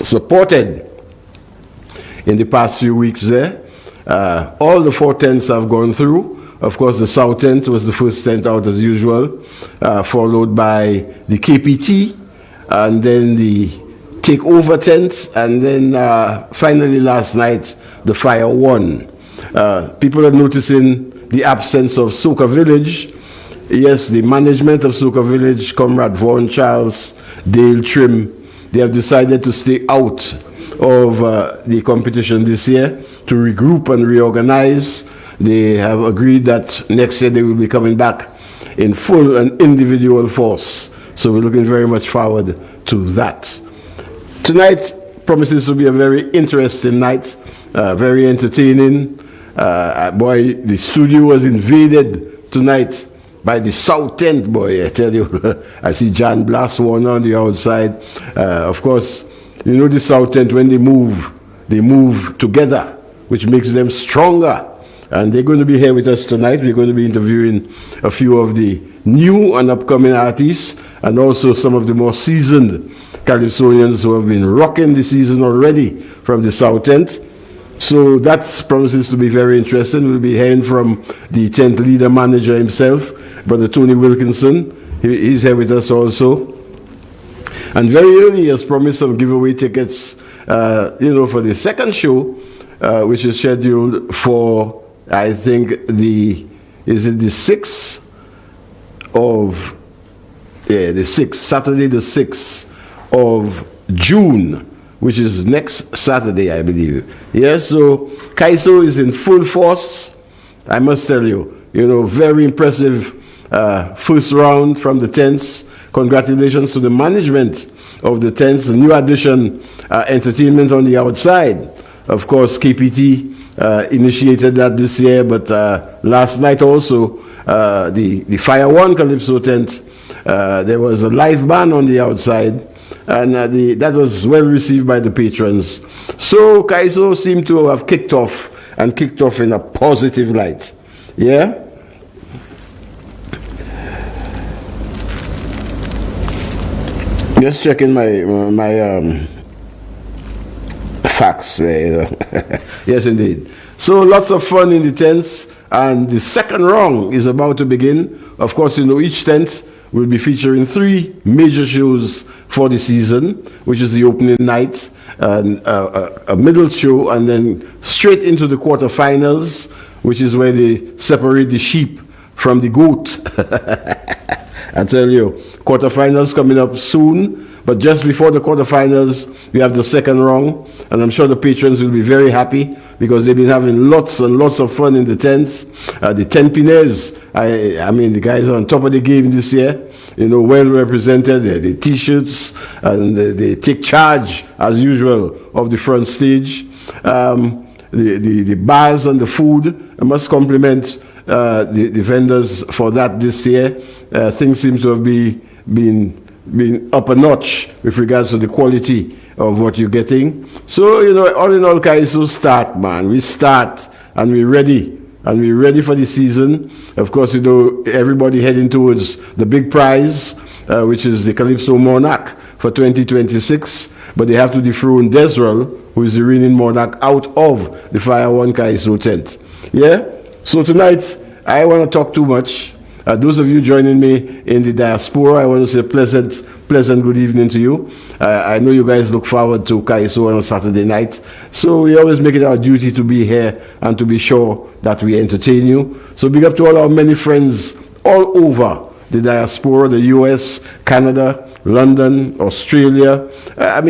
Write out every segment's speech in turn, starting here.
supported in the past few weeks there. All the 4 tents have gone through. Of course, the South tent was the first tent out as usual, followed by the KPT, and then the takeover tent, and then finally last night, the Fire One. People are noticing the absence of Soca Village. Yes, the management of Soca Village, Comrade Vaughan Charles, Dale Trim, they have decided to stay out of the competition this year to regroup and reorganize. They have agreed that next year they will be coming back in full and individual force. So we're looking very much forward to that. Tonight promises to be a very interesting night, very entertaining. Boy, the studio was invaded tonight by the South tent, boy, I tell you. I see John Blass one on the outside. Of course, you know the South tent, when they move together, which makes them stronger. And they're going to be here with us tonight. We're going to be interviewing a few of the new and upcoming artists, and also some of the more seasoned Calypsonians who have been rocking the season already from the South tent. So that promises to be very interesting. We'll be hearing from the tent leader manager himself, Brother Tony Wilkinson. He's here with us also. And very early he has promised some giveaway tickets, for the second show, which is scheduled for, I think, the 6th of, the 6th, Saturday the 6th of June, which is next Saturday, I believe. Yes, so Kaiso is in full force, I must tell you. Very impressive first round from the tents. Congratulations to the management of the tents, the new addition, entertainment on the outside. Of course, KPT initiated that this year, but last night also, the Fire One Calypso tent, there was a live band on the outside, and that was well received by the patrons. So Kaiso seemed to have kicked off in a positive light. Yeah? Just checking my facts there. Yes, indeed. So lots of fun in the tents, and the second round is about to begin. Of course, each tent will be featuring 3 major shows for the season, which is the opening night, and a middle show, and then straight into the quarterfinals, which is where they separate the sheep from the goat. I tell you, quarterfinals coming up soon, but just before the quarterfinals, we have the second round, and I'm sure the patrons will be very happy because they've been having lots and lots of fun in the tents. The Tenpines, I mean, the guys are on top of the game this year, well represented. The T-shirts, and they take charge, as usual, of the front stage. The bars and the food, I must compliment the vendors for that this year. Things seem to have been up a notch with regards to the quality of what you're getting. So, all in all, Kaiso, start, man. We start, and we're ready. And we're ready for the season. Of course, everybody heading towards the big prize, which is the Calypso Monarch for 2026. But they have to dethrone Desrel, who is the reigning monarch, out of the Fire One Kaiso tent. Yeah? So tonight, I want to talk too much. Those of you joining me in the diaspora, I want to say pleasant good evening to you. I know you guys look forward to Kaiso on a Saturday night, so we always make it our duty to be here and to be sure that we entertain you. So big up to all our many friends all over the diaspora, the US, Canada, London, Australia. I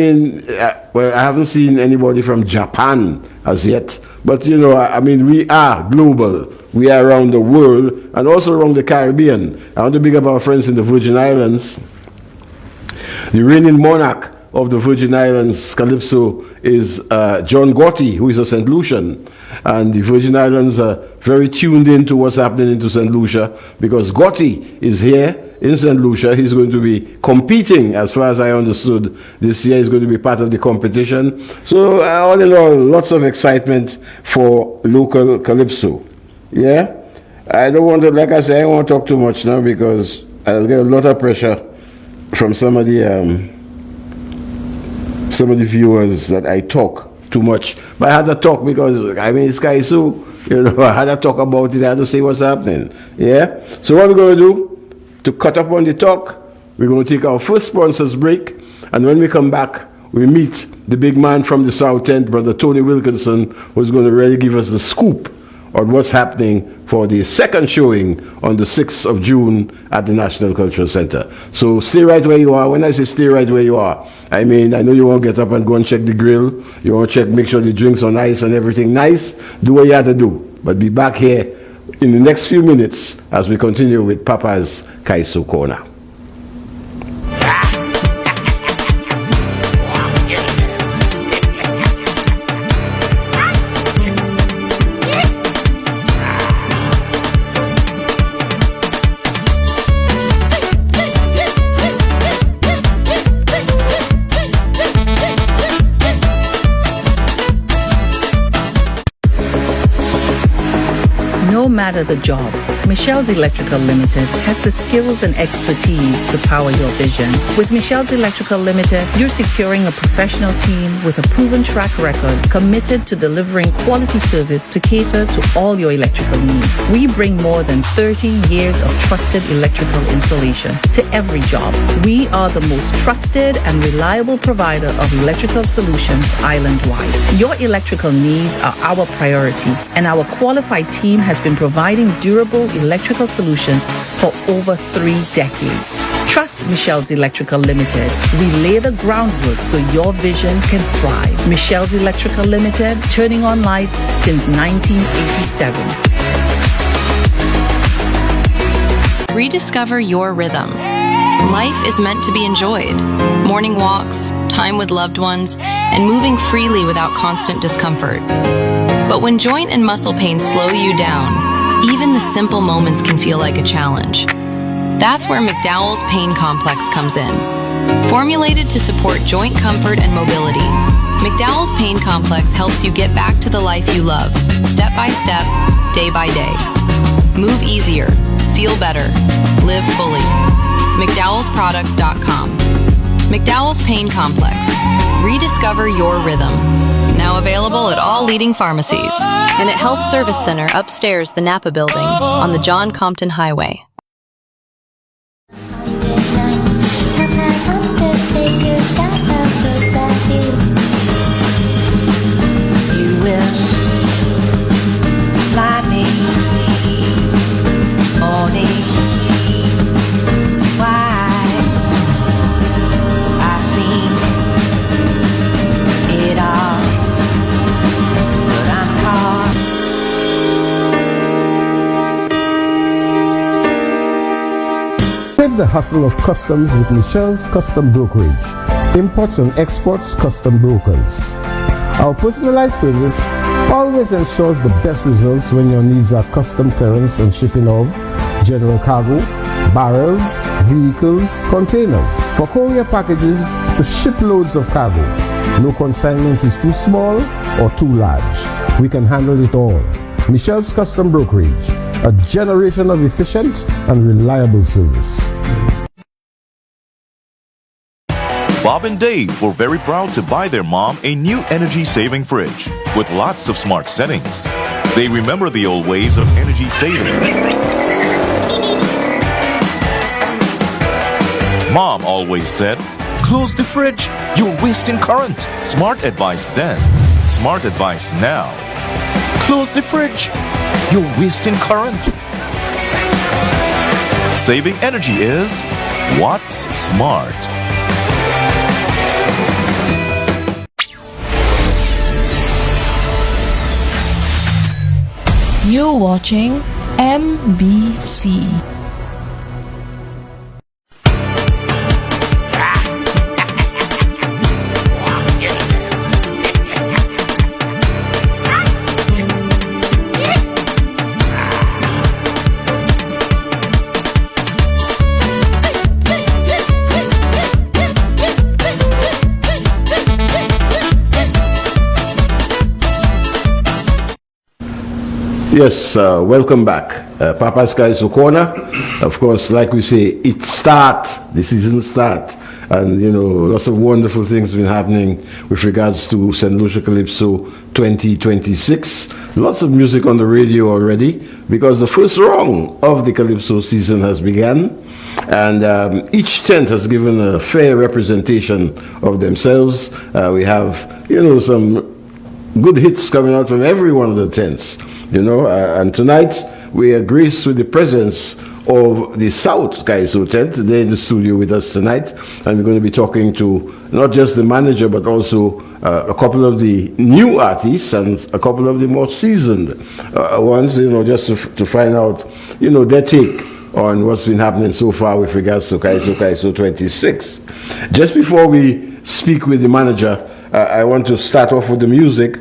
haven't seen anybody from Japan as yet, but we are global. We are around the world and also around the Caribbean. I want to big up our friends in the Virgin Islands. The reigning monarch of the Virgin Islands, Calypso, is John Gotti, who is a St. Lucian. And the Virgin Islands are very tuned in to what's happening into St. Lucia, because Gotti is here in St. Lucia. He's going to be competing, as far as I understood. This year he's going to be part of the competition. So all in all, lots of excitement for local Calypso. Yeah? I don't want to, like I say, I don't want to talk too much now because I'll get a lot of pressure from some of the some of the viewers that I talk too much. But I had to talk because, I mean, it's Kaiso. You know, I had to talk about it. I had to say what's happening. Yeah? So what we're going to do, to cut up on the talk, we're going to take our first sponsors break. And when we come back, we meet the big man from the South End, Brother Tony Wilkinson, who's going to really give us the scoop on what's happening for the second showing on the 6th of June at the National Cultural Center. So stay right where you are. When I say stay right where you are, I mean, I know you won't get up and go and check the grill. You want to check, make sure the drinks are nice and everything nice. Do what you have to do. But be back here in the next few minutes as we continue with Papa's Kaiso Corner. No matter the job, Michelle's Electrical Limited has the skills and expertise to power your vision. With Michelle's Electrical Limited, you're securing a professional team with a proven track record committed to delivering quality service to cater to all your electrical needs. We bring more than 30 years of trusted electrical installation to every job. We are the most trusted and reliable provider of electrical solutions island-wide. Your electrical needs are our priority, and our qualified team has been providing durable electrical solutions for over 3 decades. Trust Michelle's Electrical Limited. We lay the groundwork so your vision can thrive. Michelle's Electrical Limited, turning on lights since 1987. Rediscover your rhythm. Life is meant to be enjoyed. Morning walks, time with loved ones, and moving freely without constant discomfort. But when joint and muscle pain slow you down, even the simple moments can feel like a challenge. That's where McDowell's Pain Complex comes in. Formulated to support joint comfort and mobility, McDowell's Pain Complex helps you get back to the life you love, step by step, day by day. Move easier, feel better, live fully. McDowellsProducts.com. McDowell's Pain Complex. Rediscover your rhythm. Now available at all leading pharmacies and at Health Service Center upstairs the Napa Building on the John Compton Highway. You will fly me morning. Why I've seen it all, but I'm caught. Save the hustle of customs with Michelle's Custom Brokerage, imports and exports custom brokers. Our personalized service always ensures the best results when your needs are custom clearance and shipping of general cargo, barrels, vehicles, containers. For courier packages to ship loads of cargo, no consignment is too small or too large. We can handle it all. Michelle's Custom Brokerage, a generation of efficient and reliable service. Bob and Dave were very proud to buy their mom a new energy-saving fridge with lots of smart settings. They remember the old ways of energy saving. Mom always said, "Close the fridge, you're wasting current." Smart advice then, smart advice now. Close the fridge, you're wasting current. Saving energy is what's smart. You're watching MBC. Yes, welcome back. Papa's Kaiso Corner. Of course, like we say, it start, the season start. and lots of wonderful things have been happening with regards to St. Lucia Calypso 2026. Lots of music on the radio already, because the first round of the Calypso season has begun, and each tent has given a fair representation of themselves. We have, some good hits coming out from every one of the tents, and tonight we are graced with the presence of the South Kaiso tent. They're in the studio with us tonight, and we're going to be talking to not just the manager, but also a couple of the new artists and a couple of the more seasoned ones, just to find out, their take on what's been happening so far with regards to Kaiso 26. Just before we speak with the manager, I want to start off with the music.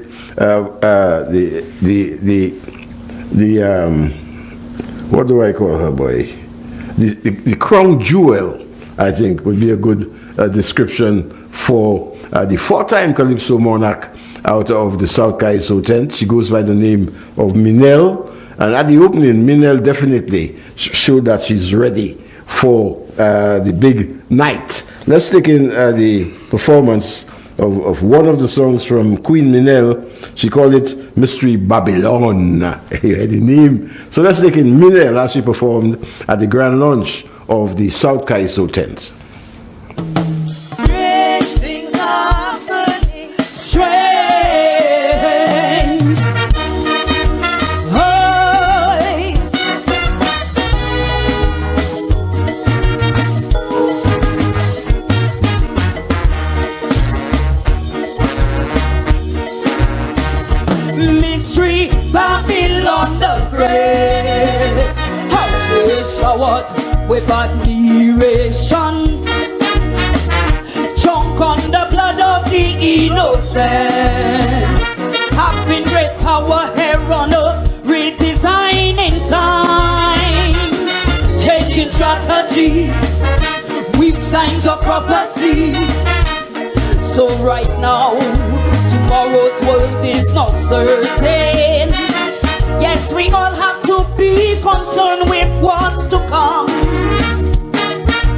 What do I call her, boy? The crown jewel, I think, would be a good description for the four-time Calypso monarch out of the South Kaiso tent. She goes by the name of Minel, and at the opening, Minel definitely showed that she's ready for the big night. Let's take in the performance of one of the songs from Queen Minel. She called it Mystery Babylon. You had the name. So let's take in Minel as she performed at the grand launch of the South Kaiso tent. Strange things are happening. Strange. Mystery Babylon the Great, how she showered with admiration, drunk on the blood of the innocent, having great power here on earth, redesigning time, changing strategies with signs of prophecy. So right now, tomorrow's world is not certain. Yes, we all have to be concerned with what's to come.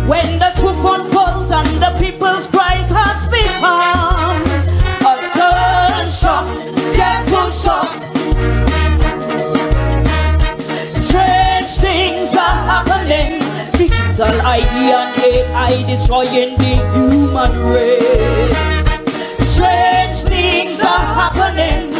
When the truth unfolds and the people's cries has become a sudden shock, devil shock. Strange things are happening. Digital ID and AI destroying the human race. Strange things are happening.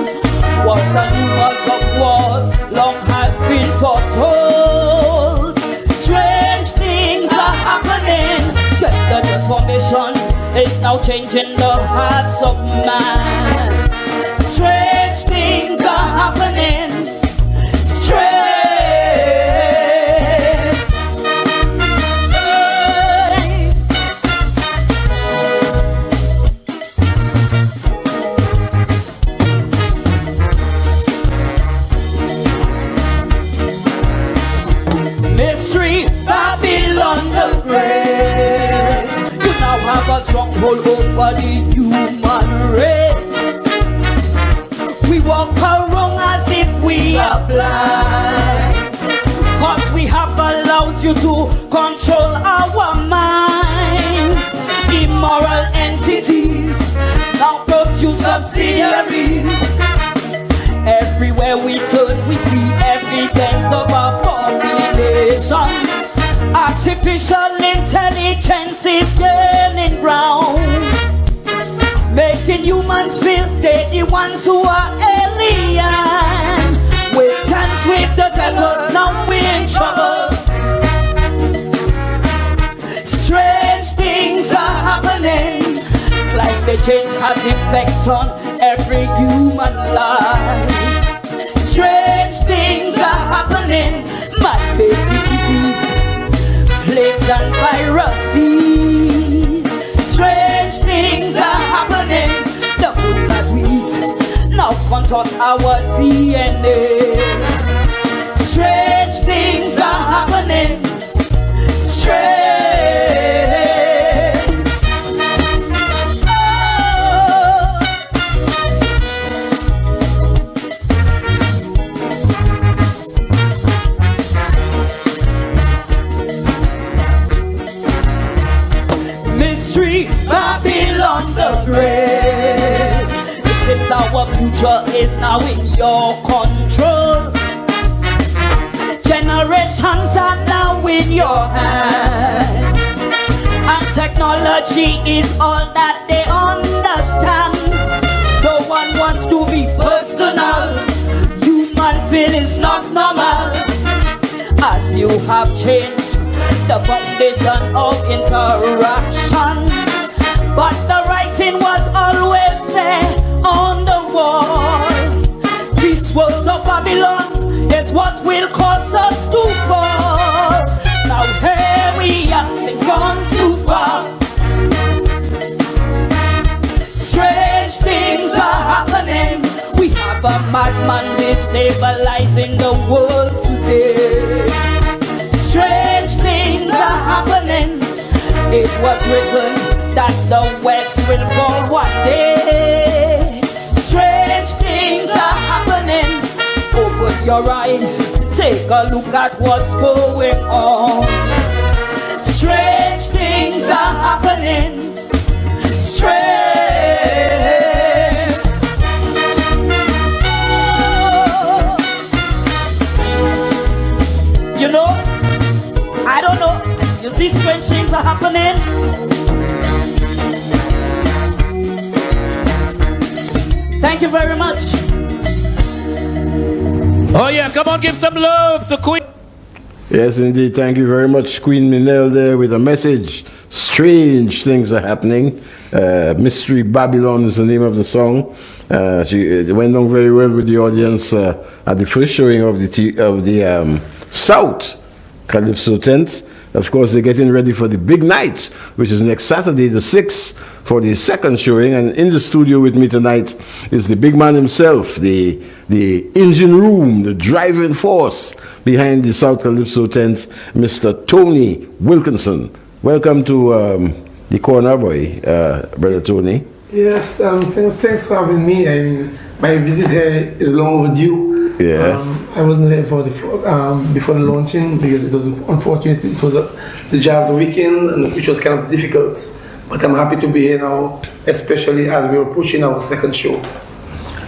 Wars and rumors of wars long has been foretold. Strange things are happening. Gender transformation is now changing the hearts of man. Strange things are happening. Strange. Mystery Babylon the Great, you now have a stronghold over the human race. We walk around as if we are blind, cause we have allowed you to control our minds. Immoral entities now produce subsidiaries. Everywhere we turn, we see evidence of abomination. Artificial intelligence is gaining ground, making humans feel they're the ones who are alien. We dance with the devil, now we're in trouble. Strange things are happening. Climate change has effect on every human life. Strange things are happening. Mad-based diseases, plagues and viruses. Strange things are happening. The foods that we eat now contort our DNA. Strange things are happening. Strange. Mystery great. It seems our future is now in your control. Generations are now in your hands, and technology is all that they understand. No one wants to be personal. Human feelings not normal. As you have changed the foundation of interaction, but the writing was always there on the wall. This world of Babylon is what will cause us to fall. Now here we are, it's gone too far. Strange things are happening. We have a madman destabilizing the world today. Strange things are happening. It was written that the West will fall one day. Strange things are happening. Open your eyes, take a look at what's going on. Strange things are happening. Strange. Oh. You know, I don't know. You see, strange things are happening. Thank you very much. Oh yeah, come on, give some love to Queen. Yes, indeed. Thank you very much, Queen Minelle there with a message. Strange things are happening. Mystery Babylon is the name of the song. It went on very well with the audience at the first showing of the South Calypso tent. Of course, they're getting ready for the big night, which is next Saturday, the 6th, for the second showing. And in the studio with me tonight is the big man himself, the engine room, the driving force behind the South Calypso tent, Mr. Tony Wilkinson. Welcome to the corner, boy, Brother Tony. Yes, thanks for having me. I mean, my visit here is long overdue. Yeah. I wasn't there for the before the launching because it was unfortunate. It was the jazz weekend, which was kind of difficult. But I'm happy to be here now, especially as we were pushing our second show.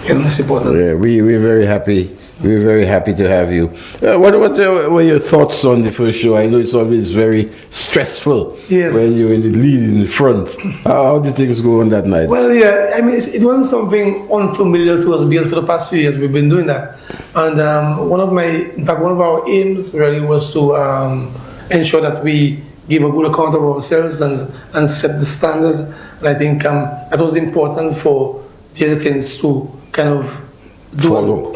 And that's important. Yeah, we're very happy. We're very happy to have you. What were your thoughts on the first show? I know it's always very stressful yes. when you're in the lead in the front. How did things go on that night? Well, yeah, I mean, it wasn't something unfamiliar to us because for the past few years we've been doing that. And one of our aims really was to ensure that we give a good account of ourselves and set the standard. And I think that was important for the other things to kind of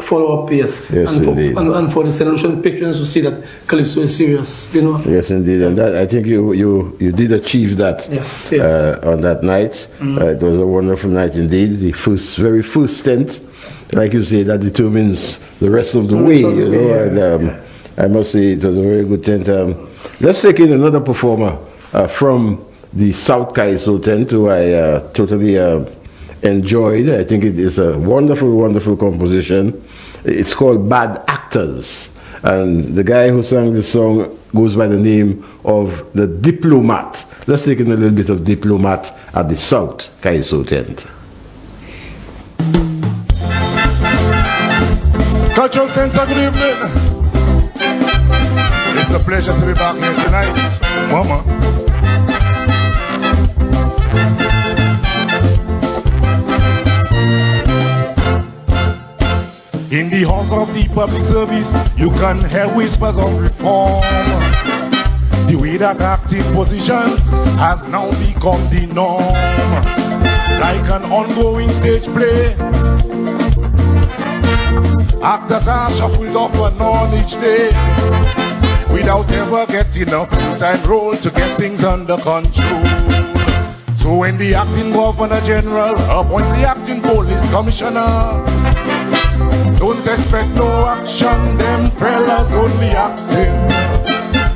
follow up, yes. Yes, indeed. And for the Solution patrons to see that Calypso is serious, you know. Yes, indeed, and that I think you did achieve that. Yes. On that night. It was a wonderful night indeed. The very first tent, like you say, that determines the rest of the way, you know. Yeah. And I must say it was a very good tent. Let's take in another performer from the South Kaiso tent, who I totally enjoyed. I think it is a wonderful, wonderful composition. It's called Bad Actors. And the guy who sang this song goes by the name of The Diplomat. Let's take in a little bit of Diplomat at the South Kaiso tent. Cultural Center, good evening. It's a pleasure to be back here tonight. Mama. In the halls of the public service, you can hear whispers of reform. The way that active positions has now become the norm. Like an ongoing stage play, actors are shuffled off and on each day without ever getting a full-time role to get things under control. So when the acting governor general appoints the acting police commissioner, don't expect no action, them fellas only acting.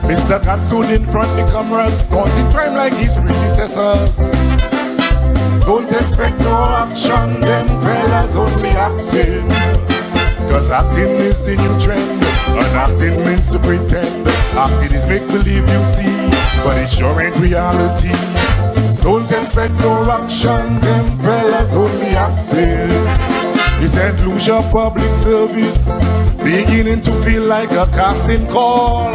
Mr. Cat stood in front of the cameras, taunting crime like his predecessors. Don't expect no action, them fellas only acting. Cause acting is the new trend, and acting means to pretend. Acting is make believe you see, but it sure ain't reality. Don't expect expect no action, them fellas only acting. He said lose your public service, beginning to feel like a casting call.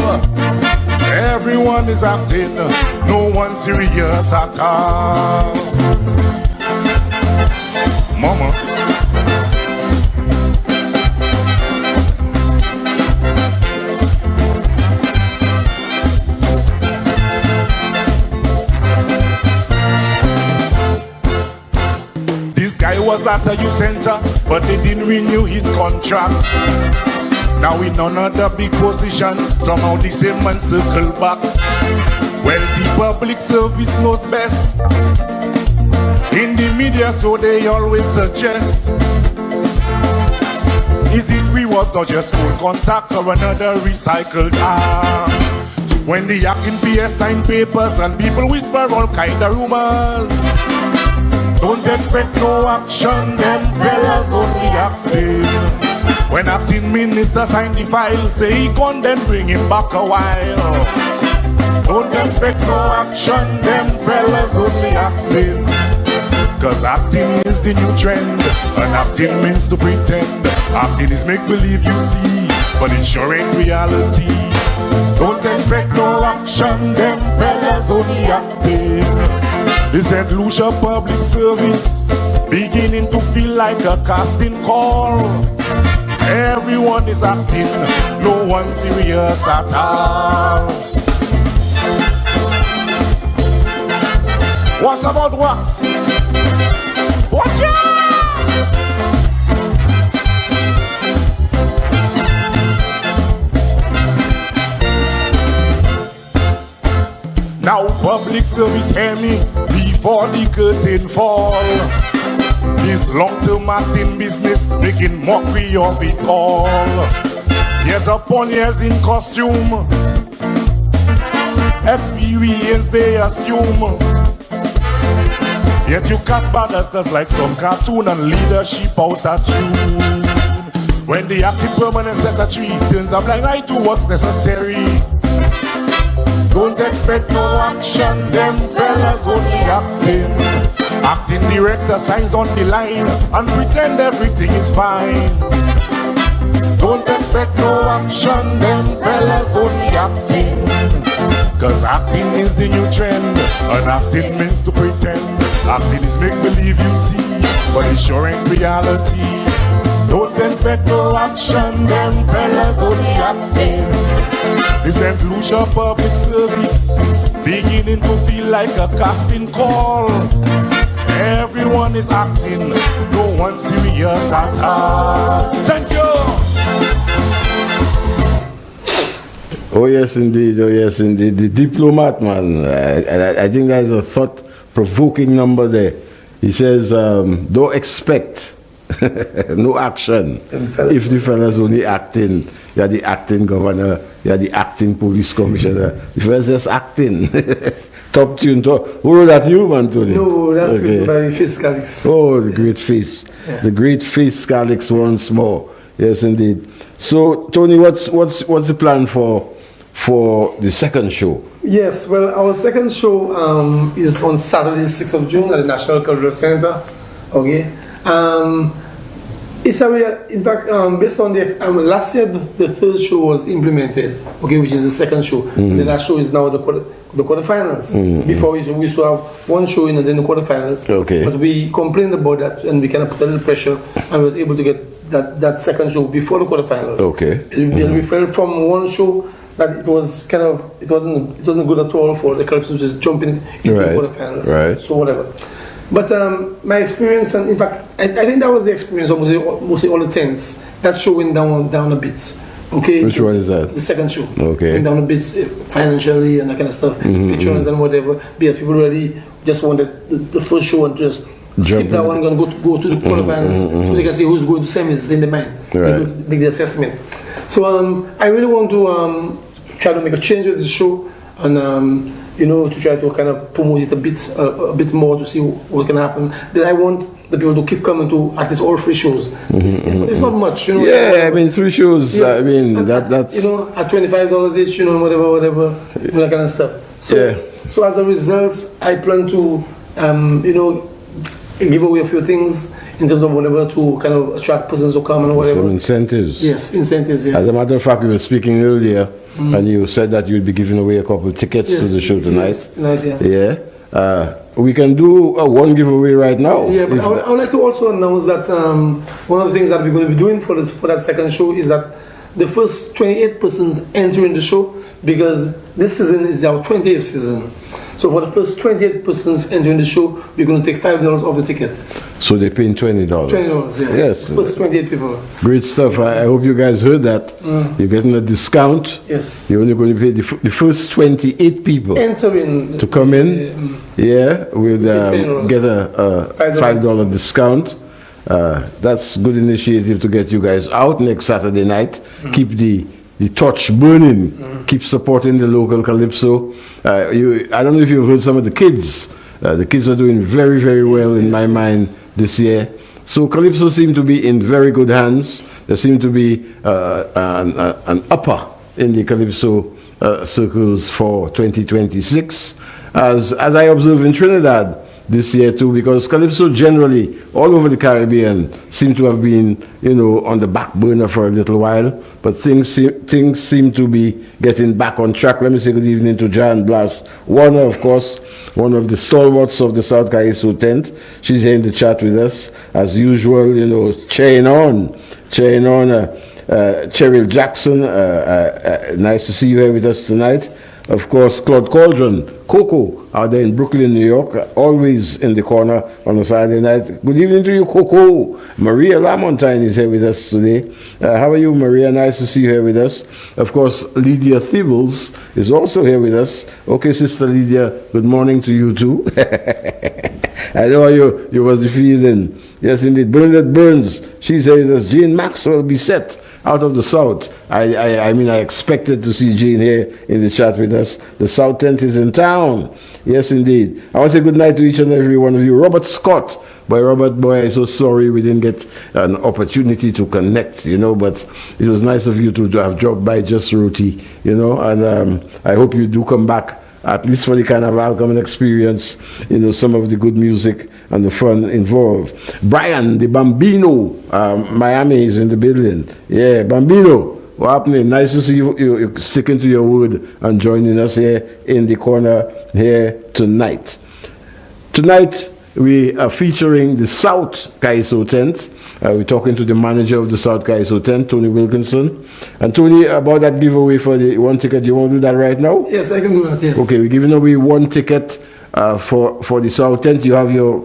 Everyone is acting, no one serious at all. Mama. This guy was at a youth center, but they didn't renew his contract. Now in another big position, somehow the same man circle back. Well, the public service knows best. In the media, so they always suggest. Is it rewards or just full contacts or another recycled arm? When the acting PS sign papers and people whisper all kind of rumors, don't expect no action, them fellas only acting. When acting minister sign the file, say he gone, then bring him back a while. Don't expect no action, them fellas only acting. Cause acting is the new trend, and acting means to pretend. Acting is make believe you see, but it sure ain't reality. Don't expect no action, them fellas only acting. They said lose your public service, beginning to feel like a casting call. Everyone is acting, no one serious at all. What about wax? Watch out! Now public service hear me before the curtain fall. This long-term acting business making mockery of it all. Years upon years in costume, experience they assume. Yet you cast bad actors like some cartoon and leadership out at you. When the acting permanent secretary turns a blind eye to what's necessary. Don't expect no action, them fellas only acting. Acting director signs on the line and pretend everything is fine. Don't expect no action, them fellas only acting. Cause acting is the new trend, and acting means to pretend. Acting is make believe you see, but it sure ain't reality. Don't expect no action, them fellas only acting. They said lose your public service, beginning to feel like a casting call. Everyone is acting, no one serious at all. Thank you. Oh yes indeed, oh yes indeed. The diplomat, man. I think there's a thought-provoking number there. He says, don't expect no action if the fella's only acting. You're the acting governor, you're the acting police commissioner. The fella's just acting. Top tune. Who wrote that, you, man, Tony? No, that's written by Fizz Calix. Oh, the great Fizz. Yeah. The great Fizz Calix once more. Yes, indeed. So, Tony, what's the plan for the second show? Yes, well, our second show is on Saturday, 6th of June at the National Cultural Center. Okay. It's a real, in fact, based on the last year, the third show was implemented, okay, which is the second show, and then that show is now the quarterfinals. Before we used to have one show in and then the quarterfinals, okay. But we complained about that and we kind of put a little pressure, and was able to get that second show before the quarterfinals. Okay. We felt from one show that it was kind of it wasn't good at all for the clubs to just jump into the quarterfinals. Right. So whatever. But my experience, and in fact, I think that was the experience of mostly all the tents. That show went down a bit. Okay. Which one is that? The second show. Okay. Went down a bit financially and that kind of stuff, patrons and whatever. Because people really just wanted the first show and just skip that one and go to the quarterfinals so they can see who's going to semis in the mind. Right. Make the assessment. So I really want to try to make a change with the show and. To try to kind of promote it a bit more to see what can happen. Then I want the people to keep coming to at least all 3 shows. It's not much, Yeah, I mean 3 shows. Yes, I mean that's at $25 each, whatever, that kind of stuff. So as a result, I plan to you know, give away a few things in terms of whatever to kind of attract persons to come and whatever. Some incentives. Yes, incentives. Yeah. As a matter of fact, we were speaking earlier, and you said that you'd be giving away a couple of tickets to the show tonight. Yes, tonight, yeah. Yeah. We can do one giveaway right now. Yeah, but I would like to also announce that one of the things that we're going to be doing for that second show is that the first 28 persons entering the show, because this season is our 20th season. So for the first 28 persons entering the show, we're going to take $5 off the ticket. So they're paying $20. $20, yeah. Yes. First 28 people. Great stuff. I hope you guys heard that. You're getting a discount. Yes. You're only going to pay the first 28 people entering to come in. Yeah, with get a $5 discount. That's good initiative to get you guys out next Saturday night. Keep the torch burning. Keep supporting the local calypso. I don't know if you've heard some of the kids. The kids are doing very, very well in my mind this year. So calypso seem to be in very good hands. There seem to be an upper in the calypso circles for 2026. As I observe in Trinidad this year too, because calypso generally all over the Caribbean seem to have been, you know, on the back burner for a little while, but things seem to be getting back on track. Let me say good evening to Jan Blas Warner, of course, one of the stalwarts of the South Kaiso tent. She's here in the chat with us as usual, you know, cheering on. Cheryl Jackson, nice to see you here with us tonight. Of course, Claude Cauldron, Coco, out there in Brooklyn, New York, always in the corner on a Saturday night. Good evening to you, Coco. Maria Lamontine is here with us today. How are you, Maria? Nice to see you here with us. Of course, Lydia Thibbles is also here with us. Okay, Sister Lydia, good morning to you too. I know you was the feeling. Yes, indeed. Bernadette Burns, she's here with us. Jane Maxwell Bissett, out of the South. I mean, I expected to see Jane here in the chat with us. The South tent is in town. Yes, indeed. I want to say good night to each and every one of you. Robert Scott. Robert, I'm so sorry we didn't get an opportunity to connect, you know, but it was nice of you to have dropped by Just Roti, you know, and I hope you do come back, at least for the Carnival, come and experience, you know, some of the good music and the fun involved. Brian, the Bambino, Miami is in the building. Yeah, Bambino, what's happening? Nice to see you sticking to your word and joining us here in the corner here tonight. Tonight, we are featuring the South Kaiso tent. We're talking to the manager of the South Kaiso tent, Tony Wilkinson. And Tony, about that giveaway for the one ticket, you want to do that right now? Yes, I can do that, yes. Okay, we're giving away one ticket for the South tent. You have your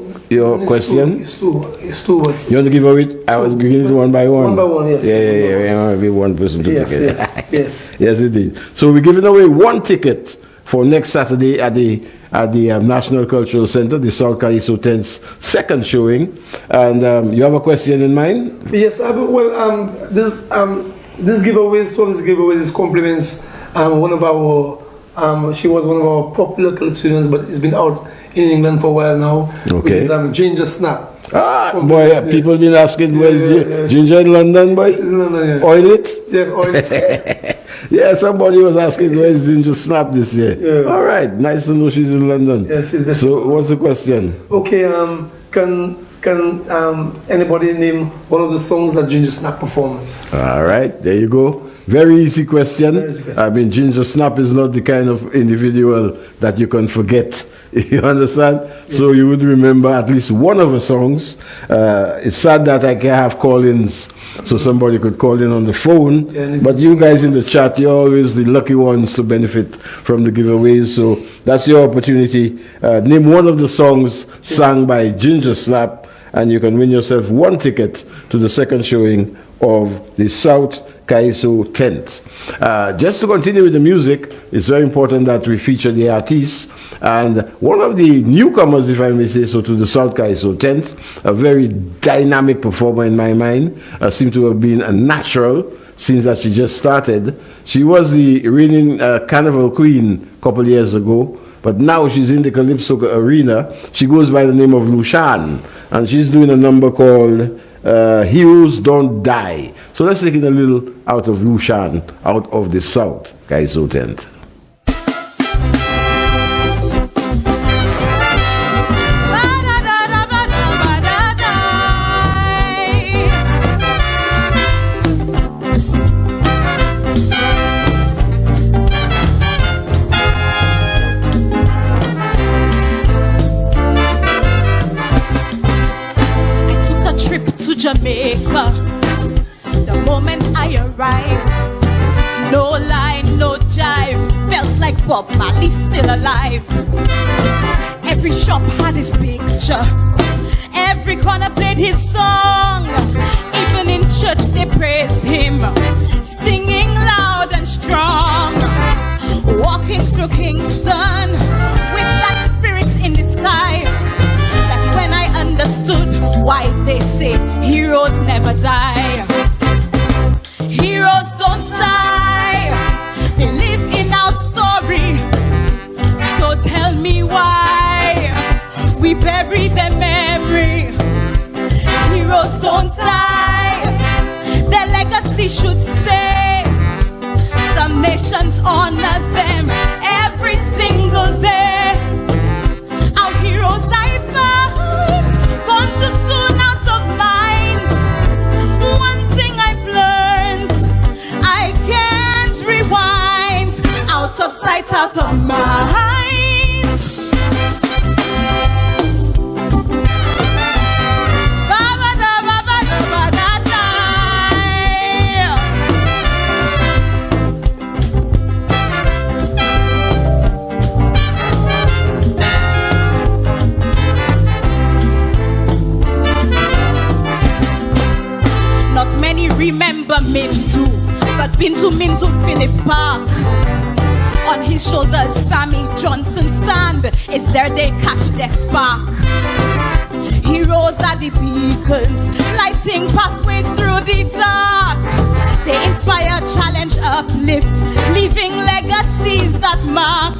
question? It's two. But you want to give away? I was giving it one by one. One by one, yes. Yeah. I want to be one person to ticket. Yes. Yes, indeed. So we're giving away one ticket for next Saturday at the National Cultural Center, the South Kaiso Tent's second showing. And you have a question in mind? Yes, this giveaways is compliments one of our, she was one of our popular club students, but it's been out in England for a while now. Okay. With Ginger Snap. Boy, people been asking, where's Ginger in London, boy? She's in London, yeah. Oil it? Yeah, oil it. Yeah, somebody was asking where is Ginger Snap this year. Yeah. All right, nice to know she's in London. Yes, she's there. So, what's the question? Okay, can anybody name one of the songs that Ginger Snap performed? All right, there you go. Very easy question. I mean, Ginger Snap is not the kind of individual that you can forget. You understand? Yeah. So you would remember at least one of her songs. It's sad that I can't have call-ins, so somebody could call in on the phone. Yeah, but you guys in the chat, you're always the lucky ones to benefit from the giveaways. So that's your opportunity. Name one of the songs sung by Ginger Snap, and you can win yourself one ticket to the second showing of the South Kaiso tent. Just to continue with the music, it's very important that we feature the artists. And one of the newcomers, if I may say so, to the South Kaiso tent, a very dynamic performer in my mind, seemed to have been a natural since that she just started. She was the reigning carnival queen a couple years ago, but now she's in the Calypso arena. She goes by the name of Lushan, and she's doing a number called Heroes Don't Die. So let's take it a little out of Lushan, out of the South Kaiso tent. Jamaica. The moment I arrived, no line, no jive, felt like Bob Marley still alive. Every shop had his picture, every corner played his song. Even in church they praised him, singing loud and strong. Walking through Kingston with that spirit in the sky, that's when I understood why they say heroes never die. Heroes don't die, they live in our story. So tell me why we bury their memory. Heroes don't die, their legacy should stay. Some nations honor them every single day. Our heroes I found, gone too soon out of mind. One thing I've learned, I can't rewind. Out of sight, out of mind. Remember Mintu, but Bintu Mintu Philip Park. On his shoulders Sammy Johnson stand, it's there they catch their spark. Heroes are the beacons, lighting pathways through the dark. They inspire, challenge, uplift, leaving legacies that mark.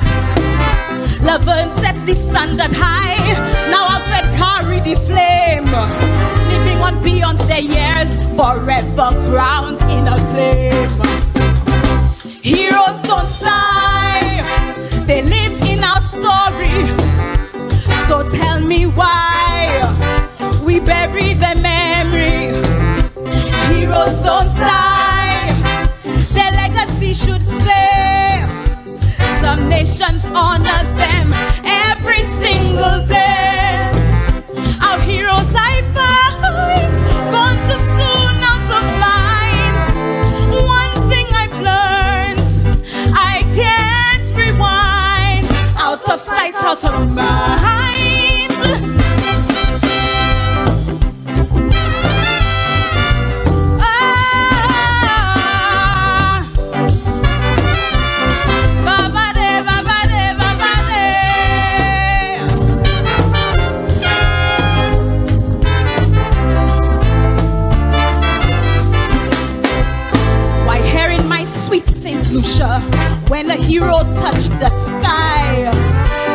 Laverne sets the standard high, now Alfred carry the flame. Living on beyond their years, forever crowned in acclaim. Heroes don't die, they live in our story. So tell me why we bury their memory. Heroes don't die, their legacy should stay. Some nations honor them every single day. Our heroes I find, gone too soon out of mind. One thing I've learned, I can't rewind. Out of sight, out of mind. When a hero touched the sky,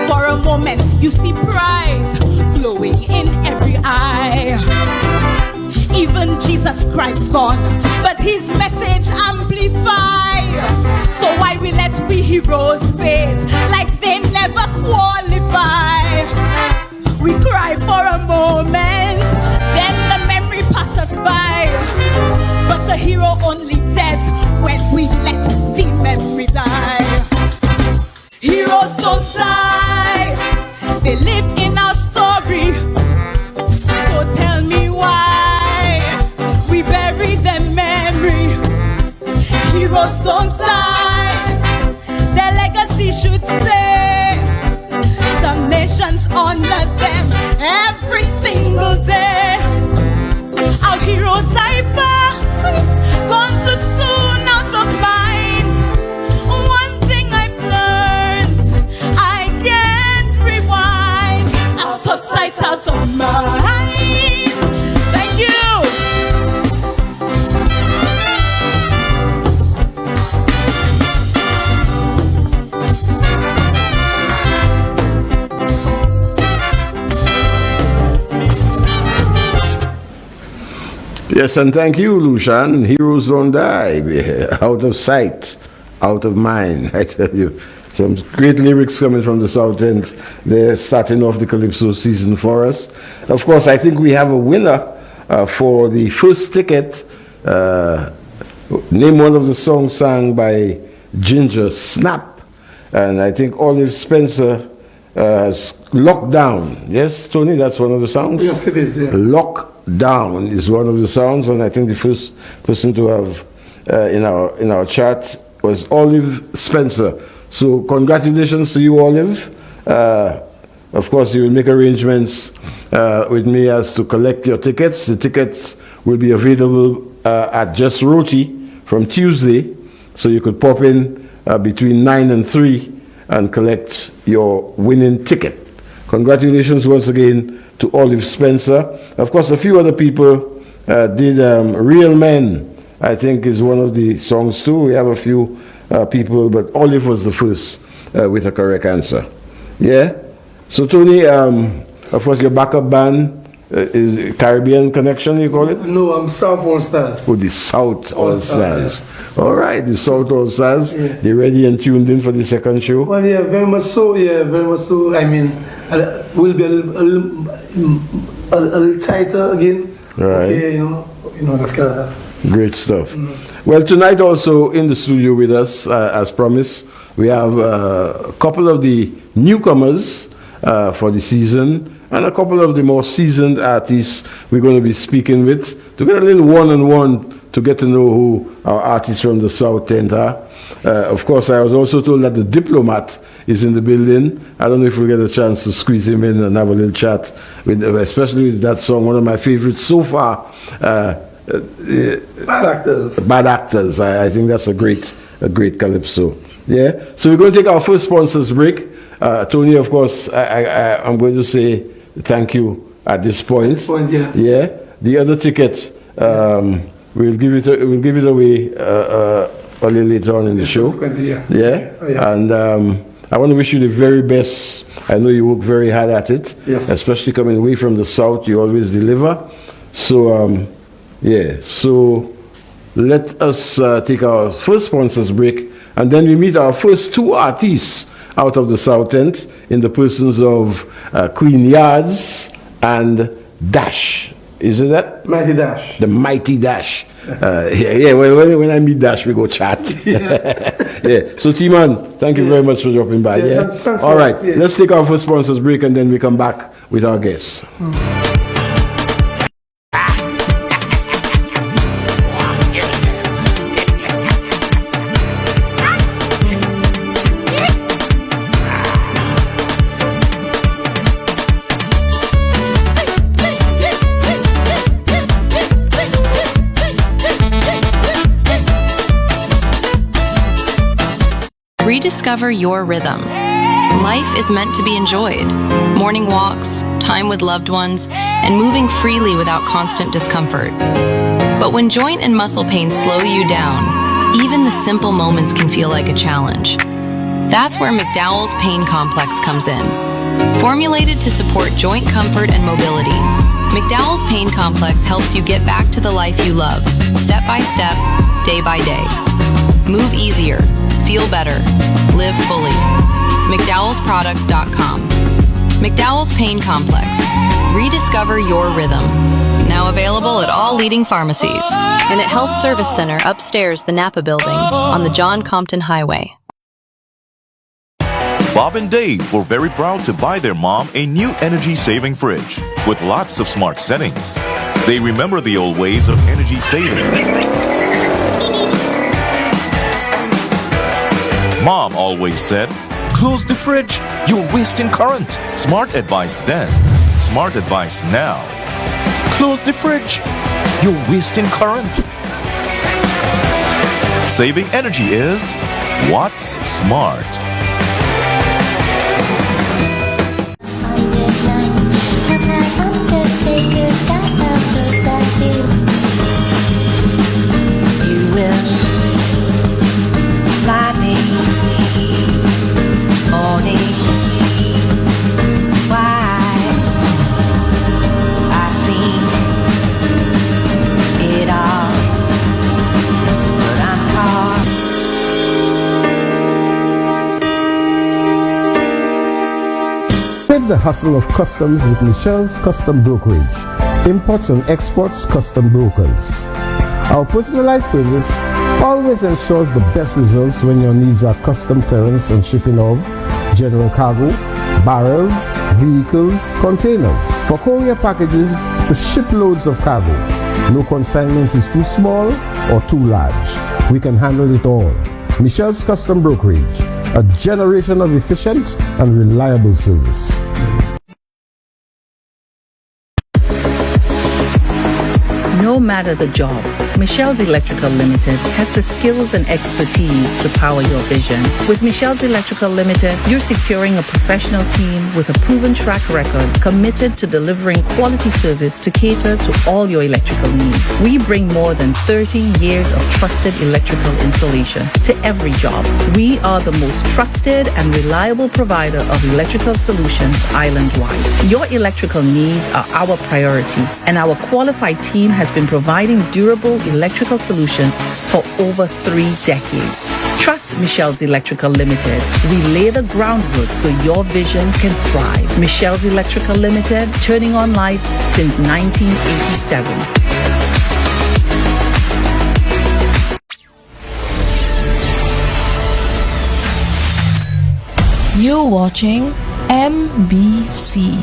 for a moment you see pride glowing in every eye. Even Jesus Christ gone, but his message amplified. So why we let we heroes fade like they never qualify? We cry for a moment, then the memory passes by. But a hero only dead when we let the memory die. Heroes don't die, they live in our story. So tell me why we bury their memory. Heroes don't die, their legacy should stay. Some nations honor them every single day. Our heroes I find, gone too soon out of mind. One thing I've learned, I can't rewind. Out of sight, out of mind. Thank you. Yes, and thank you, Lucian. Heroes don't die. Out of sight, out of mind. I tell you, some great lyrics coming from the South End. They're starting off the Calypso season for us. Of course, I think we have a winner for the first ticket. Name one of the songs sung by Ginger Snap. And I think Olive Spencer Lockdown. Yes, Tony, that's one of the songs? Yes, it is, yeah. Lockdown is one of the songs, and I think the first person to have in our chat was Olive Spencer. So congratulations to you, Olive. Of course, you will make arrangements with me as to collect your tickets. The tickets will be available at Just Roti from Tuesday, so you could pop in between 9 and 3 and collect your winning ticket. Congratulations once again to Olive Spencer. Of course, a few other people did Real Men, I think, is one of the songs too. We have a few people, but Olive was the first with a correct answer. Yeah? So, Tony, of course, your backup band is Caribbean Connection, you call it? No, I'm South All Stars. Oh, the South All Stars. Yeah. All right, the South All Stars. Yeah. They ready and tuned in for the second show? Well, yeah, very much so. Yeah, very much so. I mean, we'll be a little tighter again. Right. Okay, you know, that's kind of. Great stuff. Well, tonight also in the studio with us, as promised, we have a couple of the newcomers for the season and a couple of the more seasoned artists we're going to be speaking with to get a little one-on-one to get to know who our artists from the South End are. Of course, I was also told that the Diplomat is in the building. I don't know if we'll get a chance to squeeze him in and have a little chat, especially with that song, one of my favorites so far. Bad Actors. Bad Actors. I think that's a great calypso. Yeah. So we're going to take our first sponsors break. Tony, of course, I'm going to say thank you at this point. Yeah. Yeah. The other tickets, we'll give it away a little later on in the show. Yeah. Oh, yeah. And I want to wish you the very best. I know you work very hard at it. Yes. Especially coming away from the South, you always deliver. So yeah. So let us take our first sponsors break, and then we meet our first two artists out of the South End in the persons of Queen Yards and Dash. Is it that? Mighty Dash. The Mighty Dash. Yeah. When I meet Dash, we go chat. Yeah. So, T-Man, thank you very much for dropping by. Yeah. Thanks all right. Yeah. Let's take our first sponsors break, and then we come back with our guests. Rediscover your rhythm. Life is meant to be enjoyed. Morning walks, time with loved ones, and moving freely without constant discomfort. But when joint and muscle pains slow you down, even the simple moments can feel like a challenge. That's where McDowell's Pain Complex comes in. Formulated to support joint comfort and mobility, McDowell's Pain Complex helps you get back to the life you love, step by step, day by day. Move easier, feel better, live fully. McDowellsProducts.com. McDowell's Pain Complex. Rediscover your rhythm. Now available at all leading pharmacies and at Health Service Center upstairs the Napa Building on the John Compton Highway. Bob and Dave were very proud to buy their mom a new energy-saving fridge with lots of smart settings. They remember the old ways of energy saving. Mom always said, close the fridge, you're wasting current. Smart advice then, smart advice now. Close the fridge, you're wasting current. Saving energy is what's smart. You will fly me morning. Why I've seen it all, but I'm caught. Save the hustle of customs with Michelle's Custom Brokerage. Imports and exports custom brokers. Our personalized service always ensures the best results when your needs are custom clearance and shipping of general cargo, barrels, vehicles, containers. For courier packages to ship loads of cargo. No consignment is too small or too large. We can handle it all. Michelle's Custom Brokerage, a generation of efficient and reliable service. No matter the job, Michelle's Electrical Limited has the skills and expertise to power your vision. With Michelle's Electrical Limited, you're securing a professional team with a proven track record committed to delivering quality service to cater to all your electrical needs. We bring more than 30 years of trusted electrical installation to every job. We are the most trusted and reliable provider of electrical solutions island-wide. Your electrical needs are our priority, and our qualified team has been providing durable electrical solutions for over 3 decades. Trust Michelle's Electrical Limited. We lay the groundwork so your vision can thrive. Michelle's Electrical Limited, turning on lights since 1987. You're watching MBC.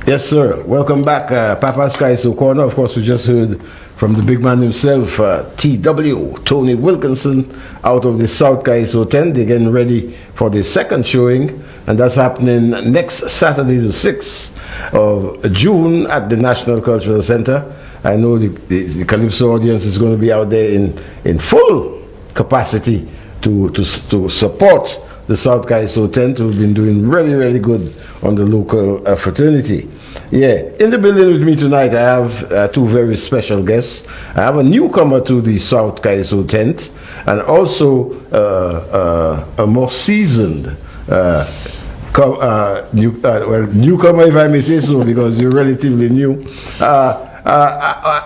Yes, sir. Welcome back, Papa's Kaiso Corner. Of course, we just heard from the big man himself, TW, Tony Wilkinson, out of the South Kaiso tent. They're getting ready for the second showing, and that's happening next Saturday, the 6th of June at the National Cultural Center. I know the Calypso audience is going to be out there in full capacity to support the South Kaiso tent, who've been doing really, really good on the local fraternity. Yeah, in the building with me tonight, I have 2 very special guests. I have a newcomer to the South Kaiso tent, and also a more seasoned newcomer, if I may say so, because you're relatively new.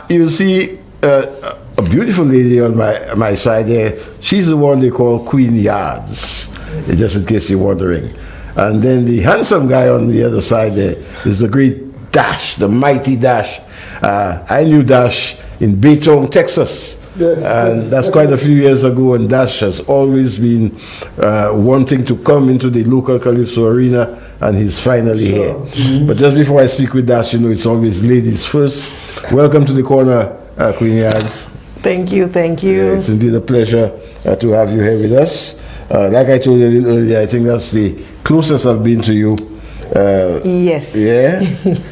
You see a beautiful lady on my side there. She's the one they call Queen Yards, just in case you're wondering. And then the handsome guy on the other side there is the great Dash, the mighty Dash. I knew Dash in Baytown, Texas. Yes, and yes. That's quite a few years ago, and Dash has always been wanting to come into the local Calypso arena, and he's finally here. Mm-hmm. But just before I speak with Dash, you know, it's always ladies first. Welcome to the corner, Queen Yards. Thank you, thank you. Yeah, it's indeed a pleasure to have you here with us. Like I told you a little earlier, I think that's the closest I've been to you. Yes. Yeah,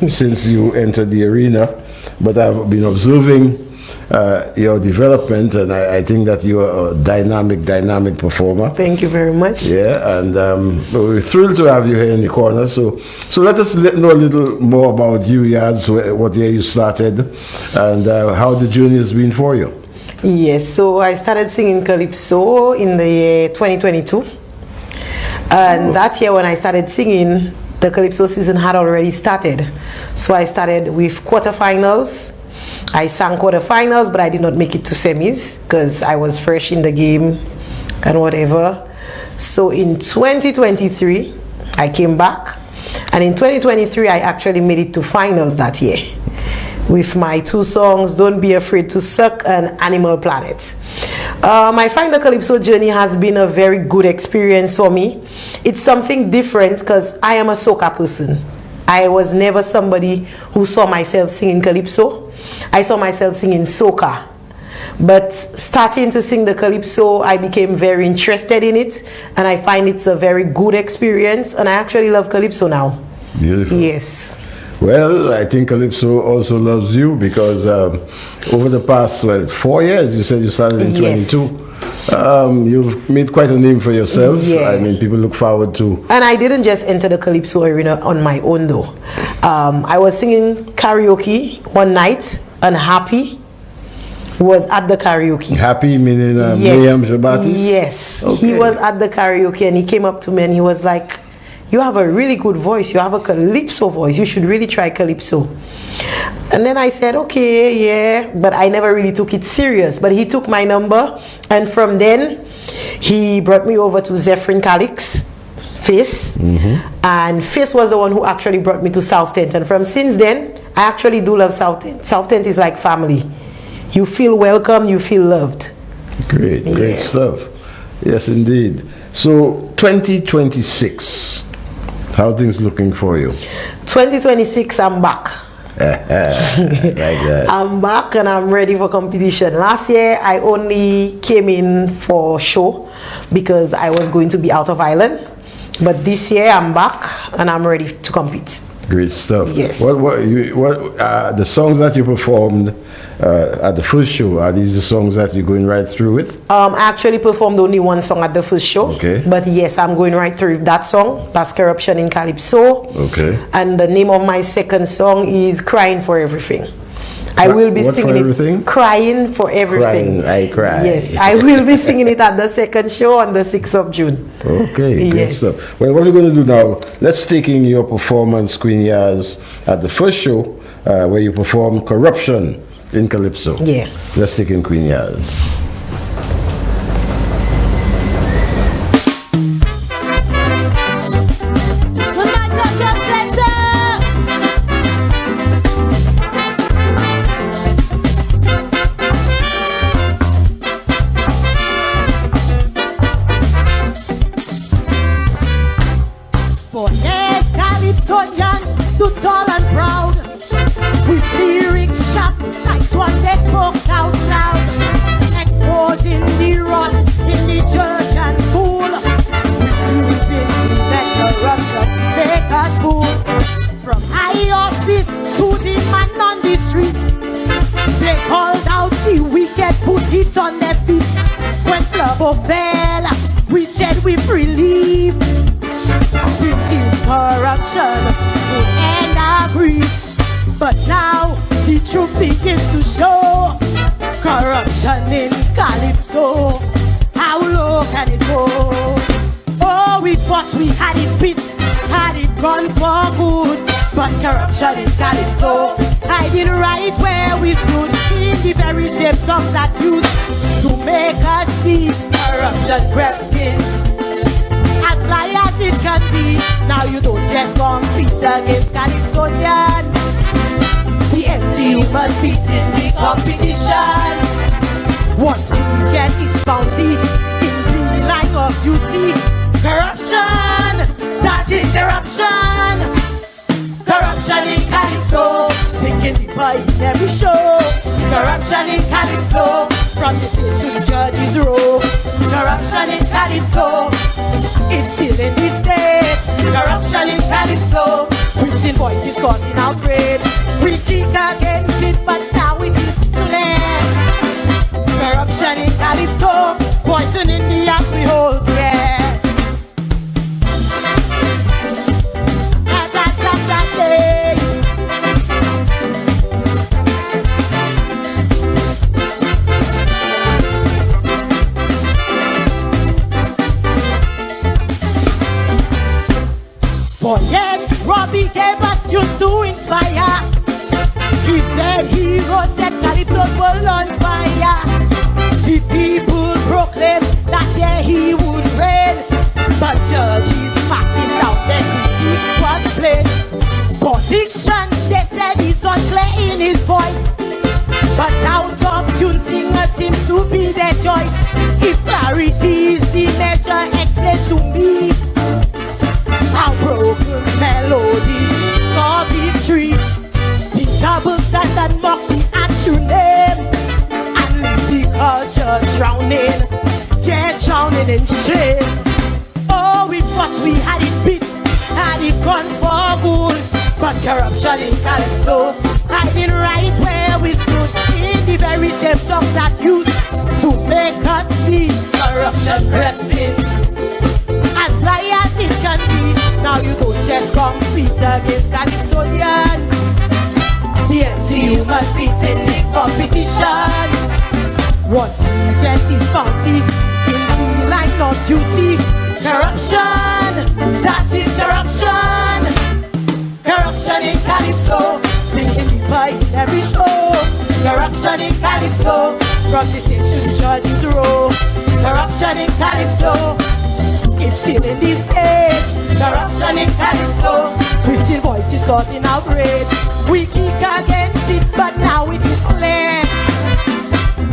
since you entered the arena. But I've been observing your development, and I think that you are a dynamic performer. Thank you very much. Yeah, and we're thrilled to have you here in the corner. So let us know a little more about you, Yards, what year you started, and how the journey has been for you. Yes, so I started singing Calypso in the year 2022. And that year when I started singing, the Calypso season had already started. So I started with quarterfinals. I sang quarterfinals, but I did not make it to semis because I was fresh in the game and whatever. So in 2023, I came back. And in 2023, I actually made it to finals that year with my 2 songs, Don't Be Afraid to Suck and Animal Planet. I find the Calypso journey has been a very good experience for me. It's something different because I am a soca person. I was never somebody who saw myself singing Calypso. I saw myself singing soca. But starting to sing the Calypso, I became very interested in it, and I find it's a very good experience, and I actually love Calypso now. Beautiful. Yes. Well, I think Calypso also loves you because over the past 4 years, you said you started in 22. You've made quite a name for yourself. Yeah. I mean, people look forward to. And I didn't just enter the Calypso arena on my own though. I was singing karaoke one night, and Happy was at the karaoke. Happy meaning Yes. Miriam Jabatis? Yes. Okay. He was at the karaoke and he came up to me and he was like, you have a really good voice. You have a calypso voice. You should really try calypso. And then I said, okay, yeah, but I never really took it serious. But he took my number, and from then, he brought me over to Zephyrin Calix, Face, and Face was the one who actually brought me to South Tent. And from since then, I actually do love South Tent. South Tent is like family. You feel welcome, you feel loved. Great, great stuff. Yes, indeed. So, 2026, how are things looking for you? 2026, I'm back. Like that. I'm back and I'm ready for competition. Last year, I only came in for show because I was going to be out of Ireland. But this year, I'm back and I'm ready to compete. Great stuff. Yes. What the songs that you performed at the first show, are these the songs that you're going right through with? I actually performed only one song at the first show. Okay. But yes, I'm going right through that song. That's Corruption in Calypso. Okay. And the name of my second song is Crying for Everything. I will be singing it. Crying for Everything. Crying, I cry. Yes, I will be singing it at the second show on the 6th of June. Okay, great Yes. stuff. Well, what we're going to do now, let's take in your performance, Queen Yaz, at the first show where you perform Corruption in Calypso. Yeah. Let's take in Queen Yaz. For yes, Calypsonians stood tall and proud, with lyrics sharp, like one that spoke out loud, exposing the rust in the church and school, refusing to let corruption make us fools. From high office to the man on the street, they called out the wicked, put it on their feet. When trouble fell, we shed with relief, thinking corruption would end our grief. But now the truth begins to show. Corruption in Calypso, how low can it go? Oh, we thought we had it beat, had it gone for good. But corruption in Calypso, hiding right where we stood, in the very same song that used to make us see. Corruption crept in, as sly as it can be. Now you don't just compete against Calypsonians. The MCU must beat in the competition. What he gets is bounty in the line of duty. Corruption, that is corruption. Corruption in Calypso, thinking deeper in every show. Corruption in Calypso, from the stage to the judge's row. Corruption in Calypso, it's still in the stage. Corruption in Calypso, Christian voices causing outrage. We kick against it, but now it is clear. Corruption in Calypso, poison in the act we hold there. For yes, Robbie gave us used to inspire. He said heroes set Calypso's world on fire. The people proclaimed that yeah he would reign, but judges acting out their critique was plain. Prediction, they said he's unclear in his voice, but out of tune singer seems to be their choice. If clarity is the measure, explain to me how broken melodies for victory. The double standard mock the actual name and leave the culture drowning, yeah, drowning in shame. Oh, we thought we had it beat, had it gone for good, but corruption in Calypso, hiding right where we stood, in the very same song that used to make us see. Corruption crept in, as sly as it can be. Now you don't just compete against Calypsonians. The MCU must beat in the competition. What he gets is bounty in the line of duty. Corruption, that is corruption. Corruption in Calypso, sinking deeper in every show. Corruption in Calypso, from the stage to the judge's row. Corruption in Calypso, it's still in this stage. Corruption in Calypso, twisted voices causing outrage. We kick against it, but now it is clear.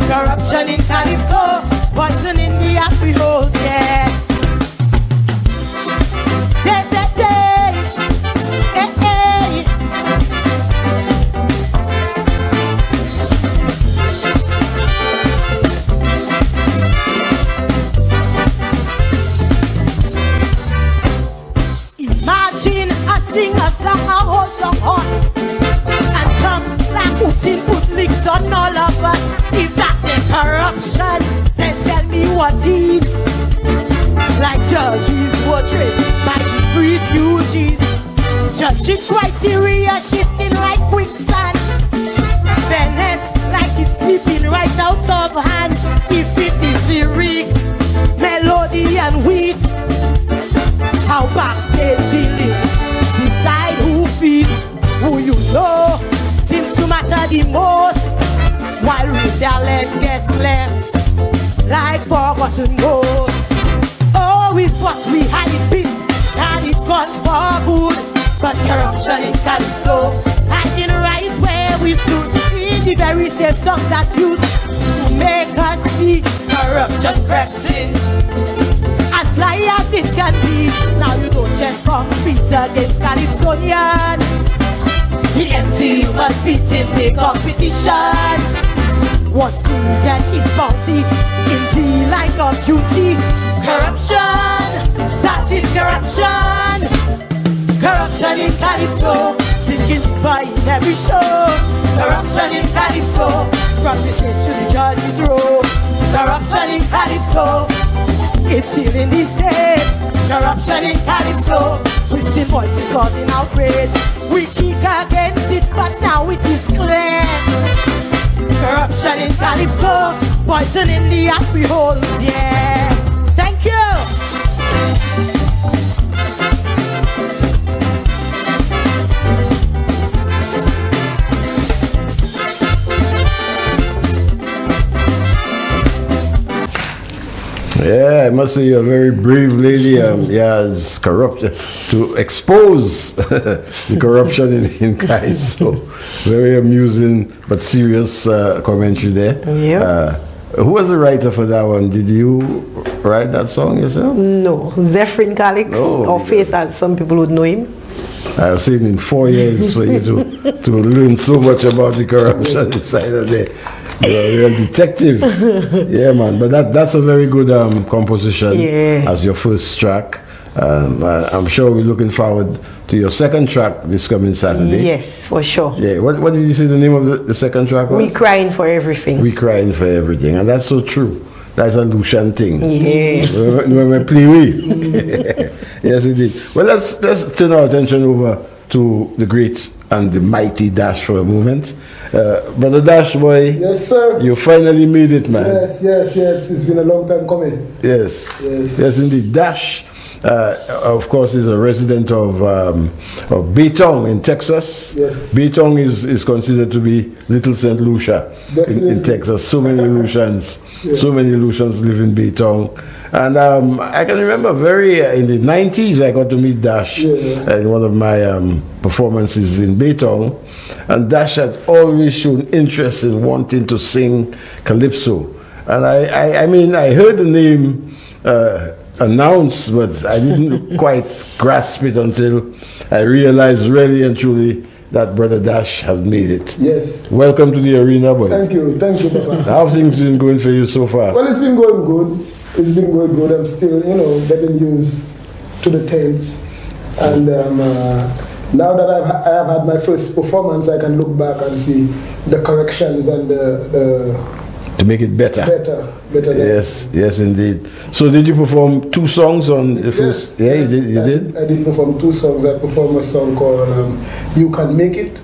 Corruption in Calypso, poison in the act we hold, yeah. Imagine I sing a song, a whole song hot, and come like putting bootlicks on all of us. If that's a corruption, then tell me what is. Like judges portrayed by refugees, judging criteria shifting like quicksand. Fairness like it's slipping right out of hand. If it is lyrics, melody and wheat, how backstage dealings decide who feeds. Who you know seems to matter the most, while real talent gets left like forgotten ghosts. Oh, we fought, we had it beat, and it got for good. But corruption in Calypso, hiding right where we stood, in the very same song that used to make us see corruption crept in. As sly as it can be, now you don't just compete against Calypsonian. The MC must beat in the competition. What he get is bounty in tea like of duty. Corruption, that is corruption. Corruption in Calypso, sinking deeper in every show. Corruption in Calypso, from the stage to the judge's row. Corruption in Calypso, it's still in this state. Corruption in Calypso, twisted voices causing outrage. We kick against it, but now it is clear. Corruption in Calypso, poison in the act we hold, yeah. Thank you. Yeah, I must say you're a very brave lady. Yeah, it's corruption to expose the corruption in Kaiso. Very amusing but serious commentary there. Yeah. Who was the writer for that one? Did you write that song yourself? No, Zephyrin Calix, or Face, as some people would know him. I've seen in 4 years for you to learn so much about the corruption inside of there. You're a detective. Yeah, man. But that's a very good composition as your first track. I'm sure we're looking forward to your second track this coming Saturday. Yes, for sure. Yeah. What did you say the name of the second track was? We Crying for Everything. We Crying for Everything. And that's so true. That's a Lucian thing. Yeah. When play Yes, indeed. Well, let's turn our attention over to the great and the mighty Dash for a moment. Brother Dash boy. Yes, sir. You finally made it, man. Yes. It's been a long time coming. Yes, indeed. Dash, of course, is a resident of Baytown in Texas. Yes. Baytown is considered to be Little St. Lucia in Texas. So many Lucians, so many Lucians live in Baytown. And I can remember in the 90s, I got to meet Dash in one of my performances in Baytown. And Dash had always shown interest in wanting to sing Calypso. And I mean, I heard the name announced, but I didn't quite grasp it until I realized really and truly that Brother Dash has made it. Yes. Welcome to the arena, boy. Thank you, Papa. How have things been going for you so far? Well, it's been going good. It's been going good. I'm still, getting used to the things. And now that I have had my first performance, I can look back and see the corrections and the to make it better. Better. Yes, indeed. So did you perform 2 songs on the first? Yes, you did? I did perform 2 songs. I performed a song called You Can Make It,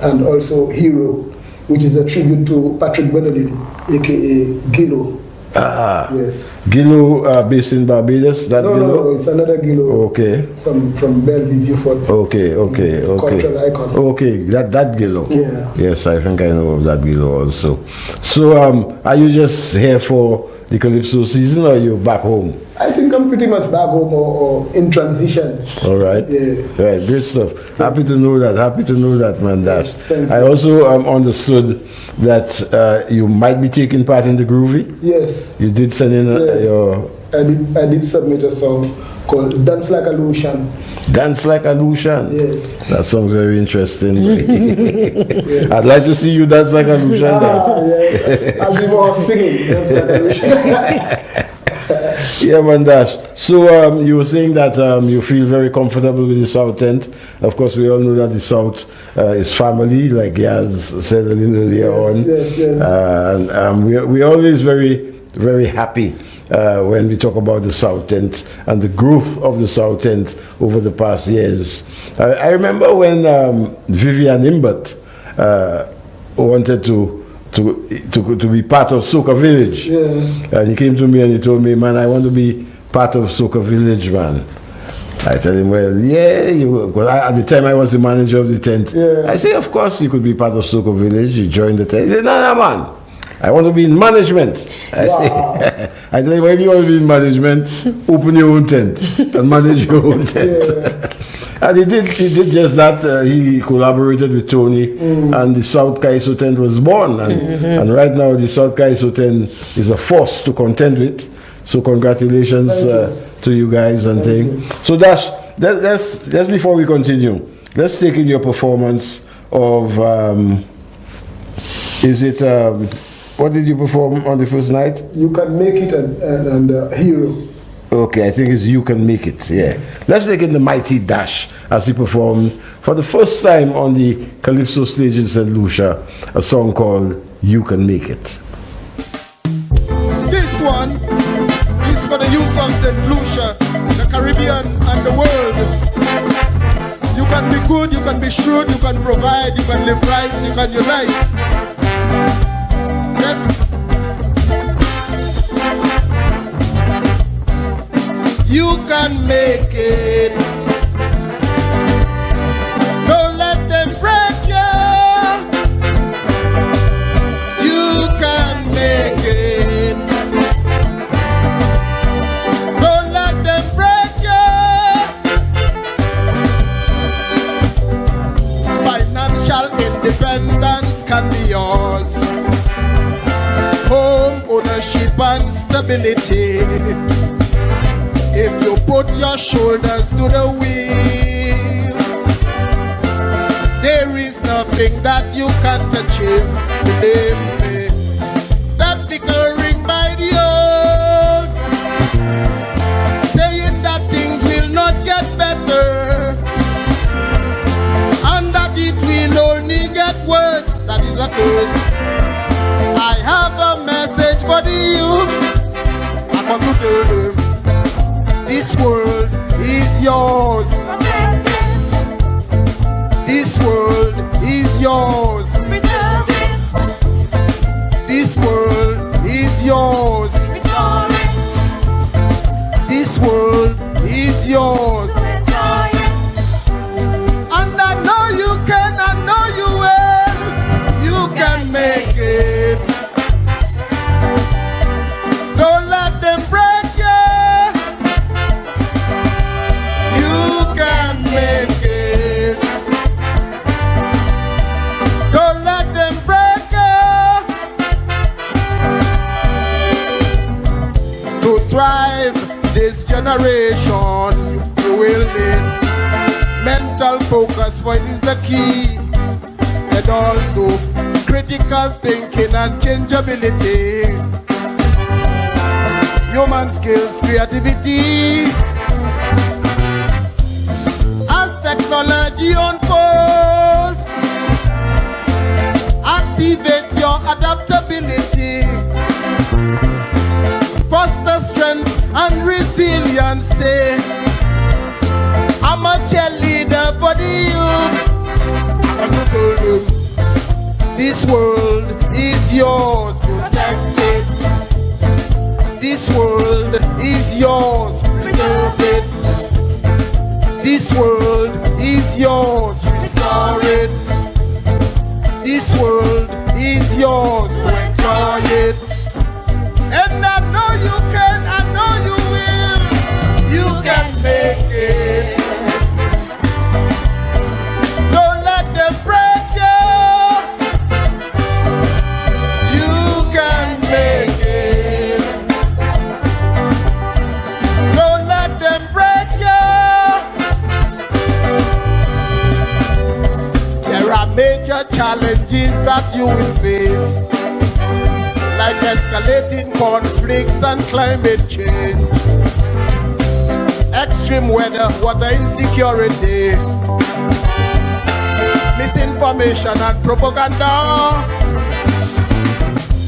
and also Hero, which is a tribute to Patrick Benedict, aka Gillo, Yes. Gillo based in Barbados, that No, Gillo? no, it's another Gillo. Okay. From Bellevue, Beaufort. Okay. Cultural icon. Okay, that Gillo. Yeah. Yes, I think I know of that Gillo also. So, are you just here for the Calypso season, or are you back home? I think I'm pretty much back home or in transition. All right. Yeah. Right, great stuff. Happy to know that, man. Dash. I also understood that you might be taking part in the Groovy. Yes. You did send in your... I did submit a song called Dance Like a Lucian. Dance Like a Lucian? Yes. That sounds very interesting. I'd like to see you dance like a Lucian. Yeah. I'll be more singing Dance Like a Lucian. Yeah, man, Dash. So you were saying that you feel very comfortable with the South End. Of course, we all know that the South is family, like Yaz said a little earlier on. Yes. And we're always very, very happy when we talk about the South End and the growth of the South End over the past years. I remember when Vivian Imbert wanted to be part of Soca Village. Yeah. And he came to me and he told me, man, I want to be part of Soca Village, man. I told him, well, yeah, at the time I was the manager of the tent. Yeah. I said, of course you could be part of Soca Village. You joined the tent. He said, no, man, I want to be in management. I told him, well, if you want to be in management, open your own tent and manage your own tent. Yeah. And he did just that. He collaborated with Tony, and the South Kaiso tent was born. And right now, the South Kaiso tent is a force to contend with. So congratulations to you guys and thing. So Dash, let's before we continue, let's take in your performance of what did you perform on the first night? You Can Make It and Hero. Okay, I think it's You Can Make It, yeah. Let's take in the mighty Dash as he performed for the first time on the Calypso stage in St. Lucia, a song called You Can Make It. This one is for the youth of St. Lucia, the Caribbean and the world. You can be good, you can be shrewd, you can provide, you can live right, you can unite. Yes. You can make it. Don't let them break you. You can make it. Don't let them break you. Financial independence can be yours. Home ownership and stability. If you put your shoulders to the wheel, there is nothing that you can't achieve. Believe me, that bickering by the old, saying that things will not get better, and that it will only get worse, that is a curse. I have a message for the youths. I want to tell them, this world is yours. This world is yours. This world is yours. This world is yours. And I know you can, I know you will. You can make it. Don't let them break you. Make it. Don't let them break you. To thrive this generation, you will need mental focus, for it is the key, and also critical thinking and changeability, human skills, creativity. Technology unfolds. Activate your adaptability. Foster strength and resiliency. I'm a cheerleader for the youth. I'm going to tell you, this world is yours. Protect it. that you will face, like escalating conflicts and climate change, extreme weather, water insecurity, misinformation and propaganda.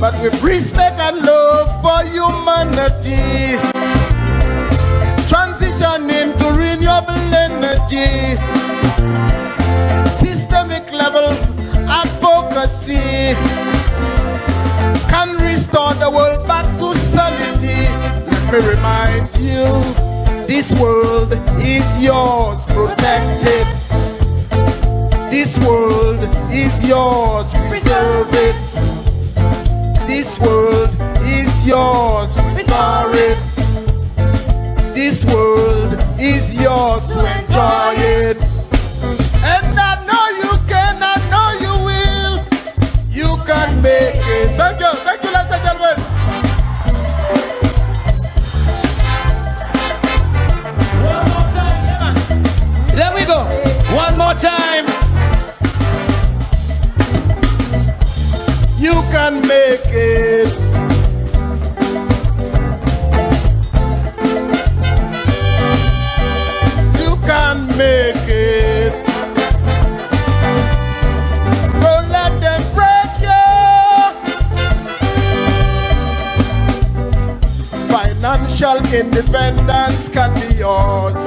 But with respect and love for humanity, transitioning to renewable energy, systemic level advocacy can restore the world back to sanity. Let me remind you, this world is yours, protect it. This world is yours, preserve it. This world is yours, restore it. This world is yours to enjoy it. And I know you can, I know you will. You can make it. Thank you, ladies and gentlemen. One more time, yeah, man. There we go. One more time. You can make it. You can make it. Don't let them break you. Financial independence can be yours.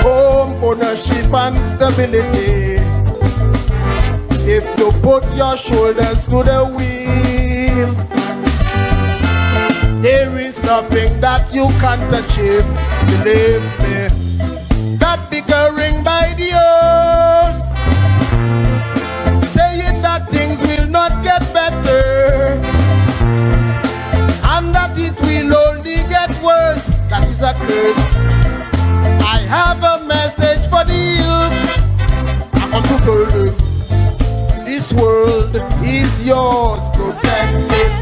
Home ownership and stability. If you put your shoulders to the wheel, there is nothing that you can't achieve. Believe me, that bickering by the earth, saying that things will not get better, and that it will only get worse, that is a curse. I have a message for the youth. I want to tell them, this world is yours, protect it.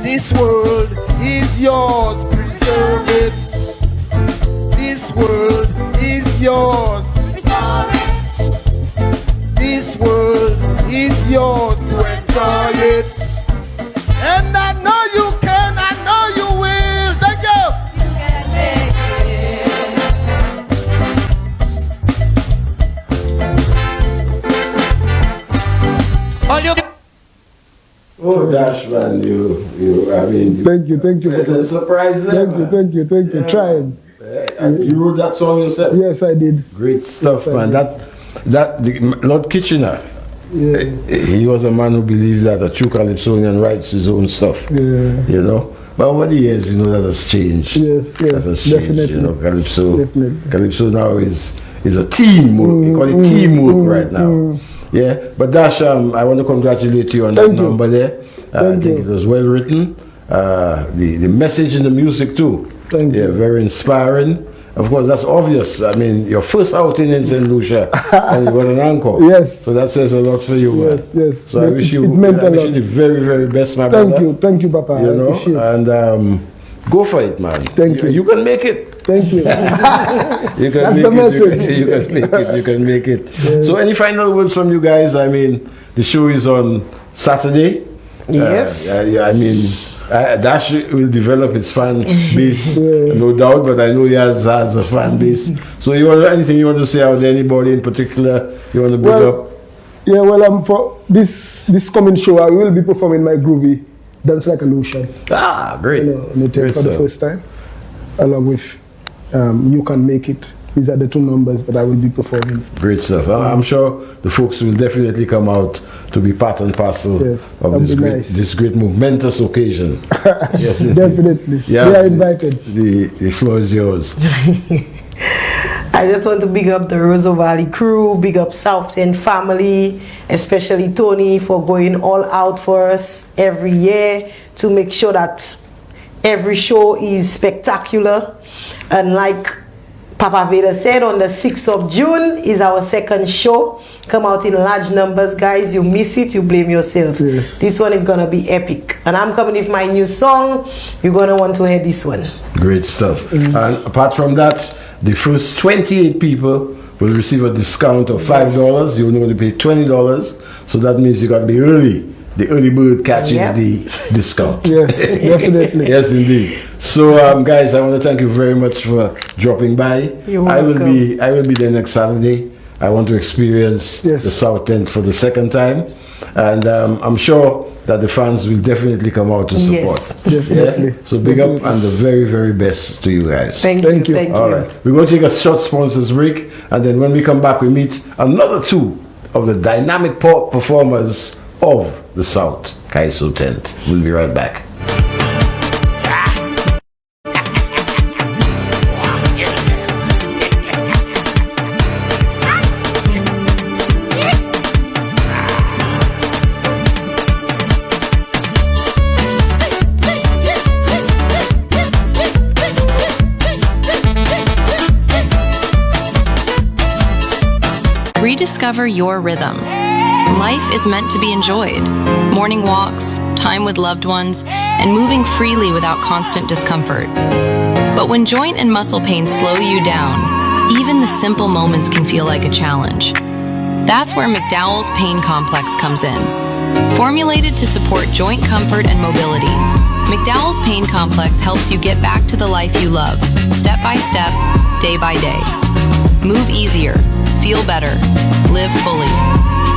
This world is yours, preserve it. This world is yours, restore it. This world is yours to enjoy it. And I know you can, I know you will. Thank you. Oh, Dash, man, I mean. Thank you. It's a surprise there, Thank you. Yeah. Trying. You wrote that song yourself? Yes, I did. Great stuff, man. Lord Kitchener, yeah. He was a man who believed that a true Calypsonian writes his own stuff. Yeah. You know? But over the years, that has changed. Yes, that has changed, definitely. Calypso now is a team. We call it teamwork right now. Yeah, but Dash, I want to congratulate you on that number there. I think it was well written. The message in the music too. Thank you. Very inspiring. Of course, that's obvious. I mean, your first outing in St. Lucia, and you got an encore. Yes. So that says a lot for you, man. Yes. So I wish you the very, very best, my brother. Thank you, Papa. You know, and go for it, man. Thank you. You can make it. Thank you. That's the message. You can make it. Yeah. So any final words from you guys? I mean, the show is on Saturday. Yes. I mean, Dash will develop its fan base, no doubt, but I know he has a fan base. So anything you want to say out there, anybody in particular you want to bring up? Yeah, well, for this coming show, I will be performing my groovy Dance Like a Lotion. Ah, great. Great for the first time, along with You Can Make It. These are the two numbers that I will be performing. Great stuff. I'm sure the folks will definitely come out to be part and parcel of this great momentous occasion. Yes, definitely. Yeah, they are invited. The floor is yours. I just want to big up the Roseau Valley crew, big up South End family, especially Tony for going all out for us every year to make sure that every show is spectacular. And like Papa Vader said, on the 6th of June is our second show. Come out in large numbers, guys. You miss it, you blame yourself. Yes. This one is going to be epic. And I'm coming with my new song. You're going to want to hear this one. Great stuff. And apart from that, the first 28 people will receive a discount of $5. You will only pay $20. So that means you got to be early. The early bird catches the discount. Yes, definitely. Yes, indeed. So, guys, I want to thank you very much for dropping by. You're welcome. I will be there next Saturday. I want to experience the South End for the second time, and I'm sure that the fans will definitely come out to support. Yes, definitely. Yeah? So big up and the very, very best to you guys. Thank you. All right. We're going to take a short sponsors break, and then when we come back, we meet another two of the dynamic performers of the South Kaiso tent. We'll be right back. Rediscover your rhythm. Life is meant to be enjoyed. Morning walks, time with loved ones, and moving freely without constant discomfort. But when joint and muscle pains slow you down, even the simple moments can feel like a challenge. That's where McDowell's Pain Complex comes in. Formulated to support joint comfort and mobility, McDowell's Pain Complex helps you get back to the life you love, step by step, day by day. Move easier, feel better, live fully.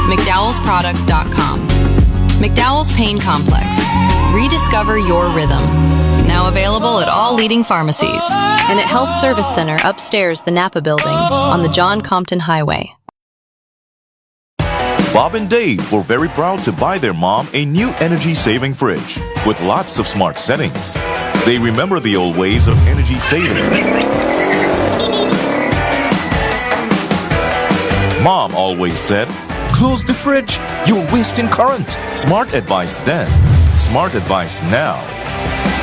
McDowellsProducts.com. McDowell's Pain Complex. Rediscover your rhythm. Now available at all leading pharmacies and at Health Service Center upstairs the Napa Building on the John Compton Highway. Bob and Dave were very proud to buy their mom a new energy-saving fridge with lots of smart settings. They remember the old ways of energy saving. Mom always said, "Close the fridge, you're wasting current." Smart advice then, smart advice now.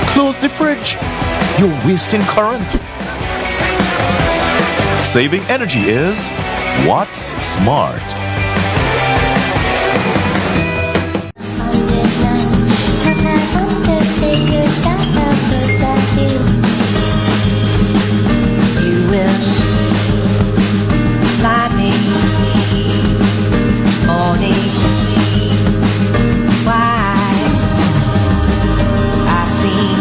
Close the fridge, you're wasting current. Saving energy is what's smart. You will fly me morning. Why I've seen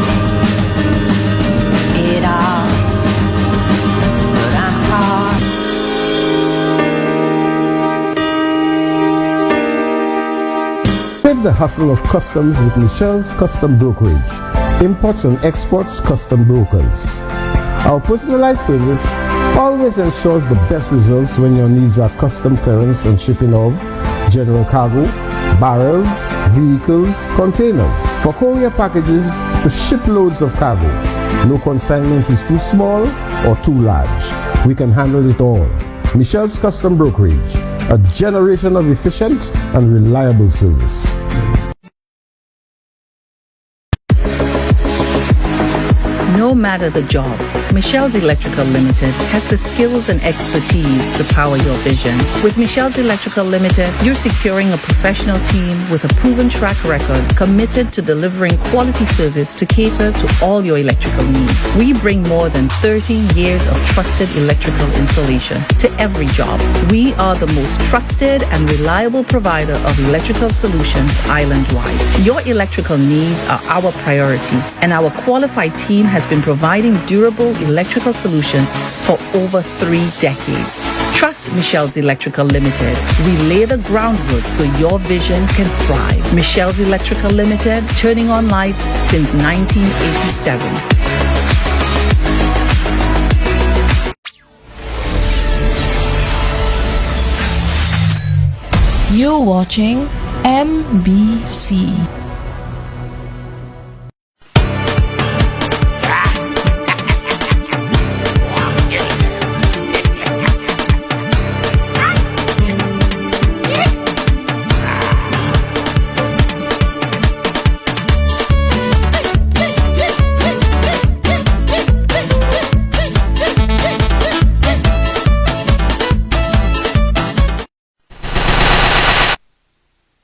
it all, but I'm caught. Save the hustle of customs with Michelle's Custom Brokerage, imports and exports custom brokers. Our personalized service always ensures the best results when your needs are custom clearance and shipping of general cargo, barrels, vehicles, containers. For courier packages to ship loads of cargo, no consignment is too small or too large. We can handle it all. Michelle's Custom Brokerage, a generation of efficient and reliable service. No matter the job, Michelle's Electrical Limited has the skills and expertise to power your vision. With Michelle's Electrical Limited, you're securing a professional team with a proven track record committed to delivering quality service to cater to all your electrical needs. We bring more than 13 years of trusted electrical installation to every job. We are the most trusted and reliable provider of electrical solutions island-wide. Your electrical needs are our priority, and our qualified team has been providing durable electrical solutions for over 3 decades. Trust Michelle's Electrical Limited. We lay the groundwork so your vision can thrive. Michelle's Electrical Limited, turning on lights since 1987. You're watching MBC.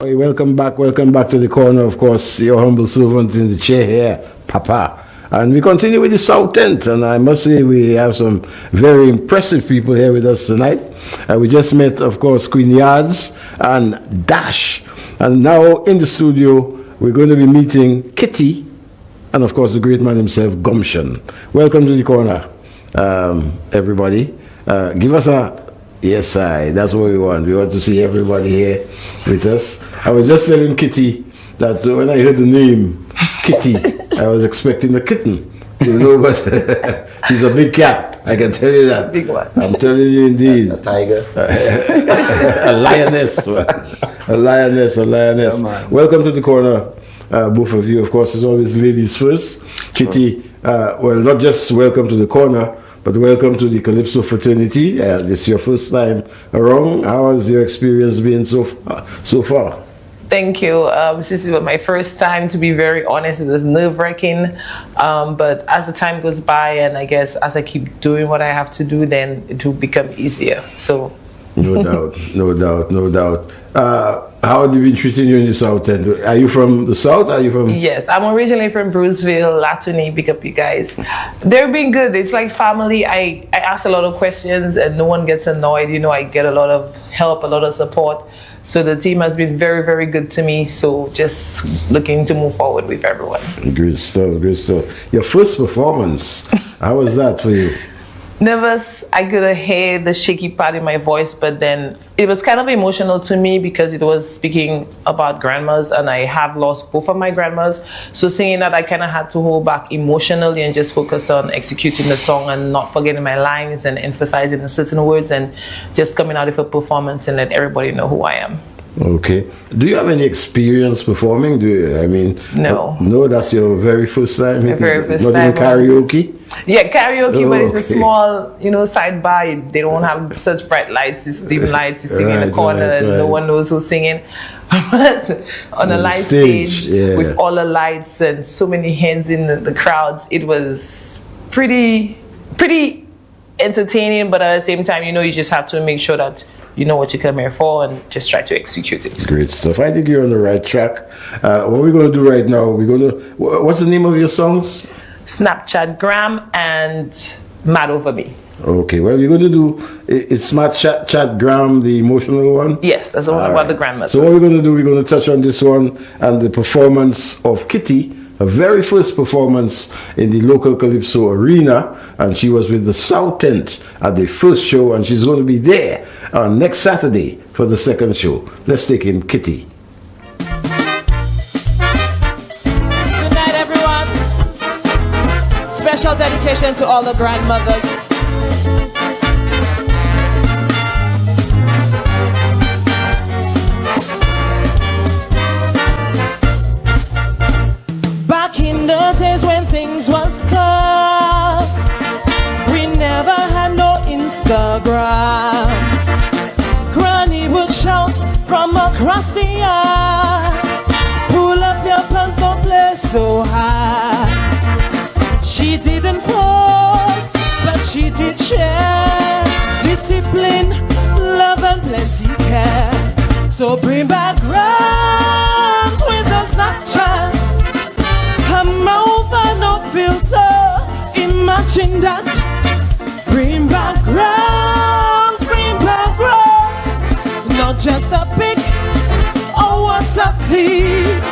Welcome back to the corner. Of course, your humble servant in the chair here, Papa. And we continue with the South Tent, and I must say we have some very impressive people here with us tonight. We just met, of course, Queen Yards and Dash. And now in the studio, we're going to be meeting Kitty and, of course, the great man himself, Gumption. Welcome to the corner, everybody. Give us a... Yes, that's what we want. We want to see everybody here with us. I was just telling Kitty that when I heard the name Kitty, I was expecting a kitten, you know, but she's a big cat. I can tell you that. Big one. I'm telling you indeed. A tiger. A lioness. A lioness. Yeah, welcome to the corner, both of you. Of course, it's always ladies first. Kitty, well, not just welcome to the corner, but welcome to the Calypso fraternity. This is your first time around. How has your experience been so far? Thank you. This was my first time, to be very honest. It was nerve-wracking. But as the time goes by, and I guess as I keep doing what I have to do, then it will become easier. So. No doubt. How have they been treating you in the South End? Are you from the South? Are you from? Yes, I'm originally from Bruceville, Latuni. Big up you guys. They're being good. It's like family. I ask a lot of questions and no one gets annoyed. You know, I get a lot of help, a lot of support. So the team has been very, very good to me. So just looking to move forward with everyone. Good stuff. Your first performance, how was that for you? Nervous. I could hear the shaky part in my voice, but then it was kind of emotional to me because it was speaking about grandmas, and I have lost both of my grandmas. So singing that, I kind of had to hold back emotionally and just focus on executing the song and not forgetting my lines and emphasizing the certain words and just coming out of a performance and let everybody know who I am. Okay. Do you have any experience performing? No. No, that's your very first time? My very first Not time. even karaoke? Yeah, karaoke, but it's a Okay. small, side bar. They don't have such bright lights, it's dim lights. You sing in the corner and no one knows who's singing. But on a live stage, with all the lights and so many hands in the crowds, it was pretty entertaining, but at the same time, you just have to make sure that you know what you come here for and just try to execute it. Great stuff. I think you're on the right track. What we're going to do right now, what's the name of your songs? Snapchat Gram and Mad Over Me. Okay, well, we're going to do, is Smart Chat Gram the emotional one? Yes, that's the one about the grandmother. So what we're going to do, we're going to touch on this one and the performance of Kitty, her very first performance in the local Calypso arena, and she was with the South Tent at the first show, and she's going to be there next Saturday for the second show. Let's take in Kitty. Special dedication to all the grandmothers. Back in the days when things was calm, we never had no Instagram. Granny would shout from across the yard, pull up your pants, don't play so high. She didn't pause, but she did share discipline, love and plenty care. So bring back round with a Snapchat. Come over, no filter, imagine that. Bring back round, not just a pic or WhatsApp clip,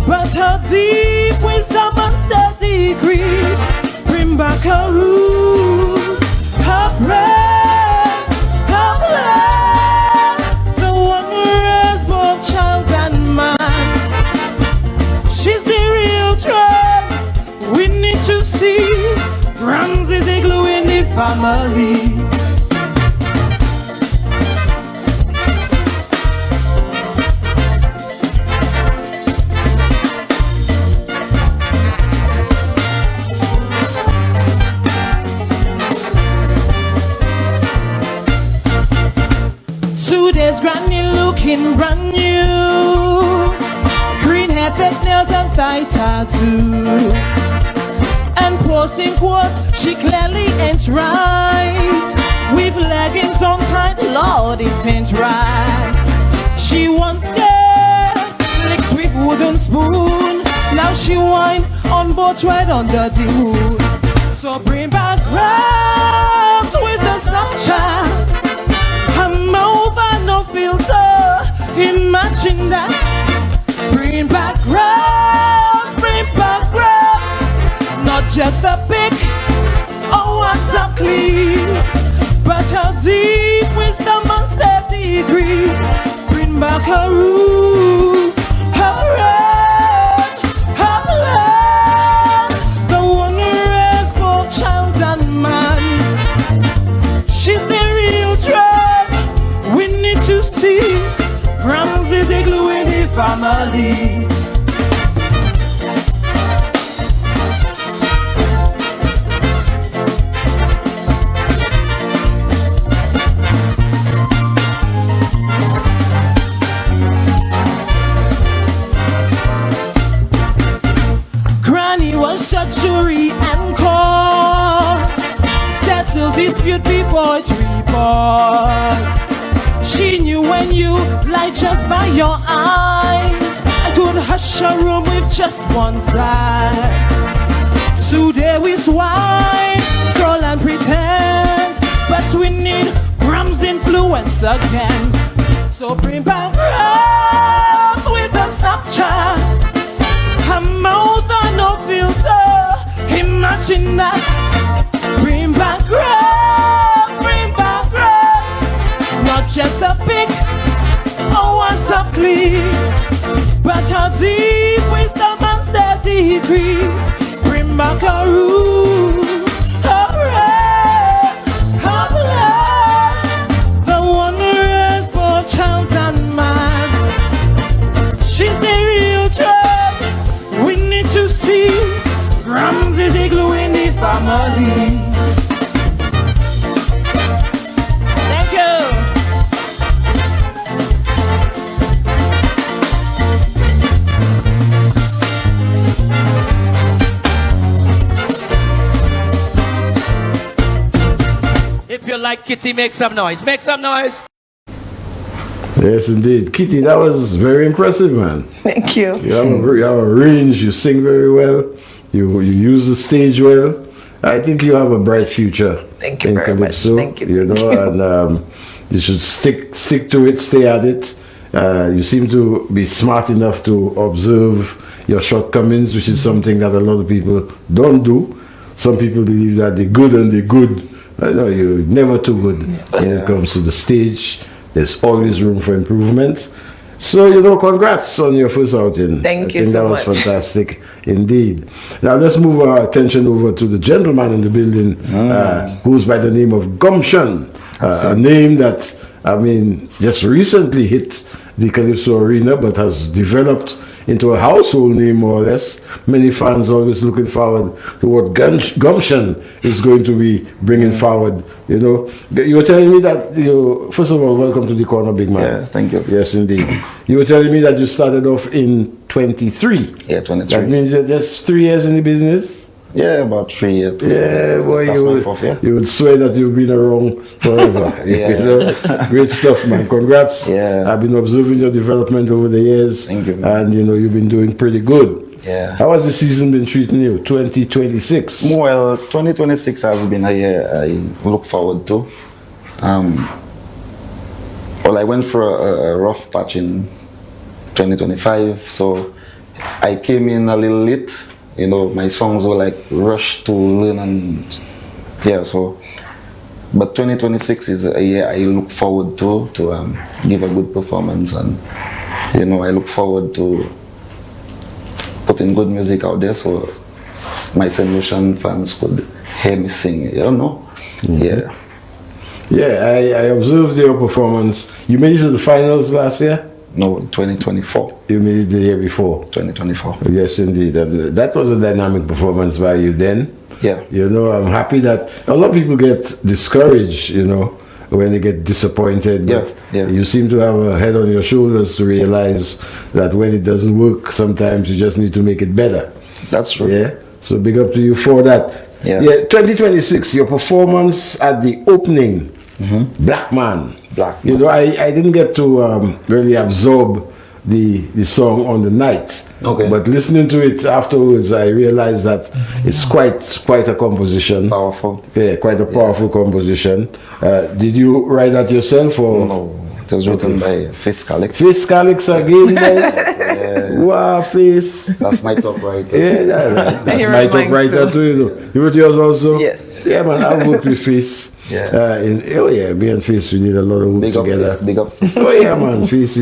but her deep wisdom and steady grief. Bring back her roots, her praise, her bless, the one who raised both child and man. She's the real trend. We need to see Ramsey the glue in the family. Today's granny looking brand new, green hair, fake nails and thigh tattoo, and posting quotes she clearly ain't right. With leggings on tight, Lord, it ain't right. She once scared licks with wooden spoon, now she whine on boats right under the moon. So bring back rhymes with the Snapchat. I'm over no filter. Imagine that. Bring back rhymes, bring back rhymes. Not just a pic or WhatsApp clip, but a deep wisdom and steady degree. Bring back her rules, her rest, her land. The one who raised for child and man. She's the real threat. We need to see. Grams is the glue in the family. Granny was judge, jury, and court. Settle dispute before it's report. She knew when you lied just by your eyes. I could hush a room with just one side. Today we swipe, scroll and pretend, but we need Bram's influence again. So bring back rhymes with the Snapchat. Her mouth and no filter. Imagine that. Bring back rhymes, bring back rhymes. Not just a pic or WhatsApp clip, but a deep wisdom and steady degree. Bring back a rule, a rest, a plan. The one who raised for child and man. She's the real child. We need to see. Grams is the glue in the family. Thank you. If you like Kitty, make some noise. Make some noise. Yes, indeed. Kitty, that was very impressive, man. Thank you. You have a range, you sing very well, you use the stage well. I think you have a bright future. Thank you in very much. Calypso, Thank you. You know, and you should stick to it, stay at it. You seem to be smart enough to observe your shortcomings, which is something that a lot of people don't do. Some people believe that they're good and they're good. No, you're never too good when it comes to the stage. There's always room for improvement. So, you know, congrats on your first outing. Thank you I think so that was much. fantastic indeed. Now, let's move our attention over to the gentleman in the building, goes by the name of Gumption, a name that, I mean, just recently hit the Calypso arena, but has developed into a household name, more or less. Many fans always looking forward to what Gumption is going to be bringing forward. You know, you were telling me that first of all, welcome to the corner, big man. Yeah, thank you. Yes, indeed. You were telling me that you started off in 23. Yeah, 23. That means that just 3 years in the business. Yeah, about 3 years. Yeah, boy, That's my fourth year. you would swear that you've been around forever. Yeah. You know? Great stuff, man. Congrats. Yeah. I've been observing your development over the years. Thank you. And, you know, you've been doing pretty good. Yeah. How has the season been treating you? 2026? Well, 2026 has been a year I look forward to. Well, I went through a rough patch in 2025, so I came in a little late. You know, my songs were like rushed to learn and yeah, so. But 2026 is a year I look forward to give a good performance, and you know, I look forward to putting good music out there so my St. Lucian fans could hear me sing, you know? Yeah. Yeah, I observed your performance. You made it to the finals last year? No, 2024. You made it the year before? 2024. Yes, indeed. And that was a dynamic performance by you then. Yeah. You know, I'm happy that a lot of people get discouraged, you know, when they get disappointed. But you seem to have a head on your shoulders to realize that when it doesn't work, sometimes you just need to make it better. That's true. Yeah. So big up to you for that. Yeah. 2026, your performance at the opening, Black Man. Black You know, I didn't get to really absorb the song on the night. Okay. But listening to it afterwards, I realized that it's quite a composition. Powerful. Yeah, quite a powerful composition. Did you write that yourself or? No, it was written by Fizz Calix. Fizz Calix again, man. Wow, Fizz. That's my top writer. Yeah, that's my top writer too. You know. You wrote yours also? Yes. Yeah, man, I worked with Fizz. Yeah. Me and Fizz, we did a lot of work Big together. Up Fizz, big up Fizz. Oh yeah, man, Fizz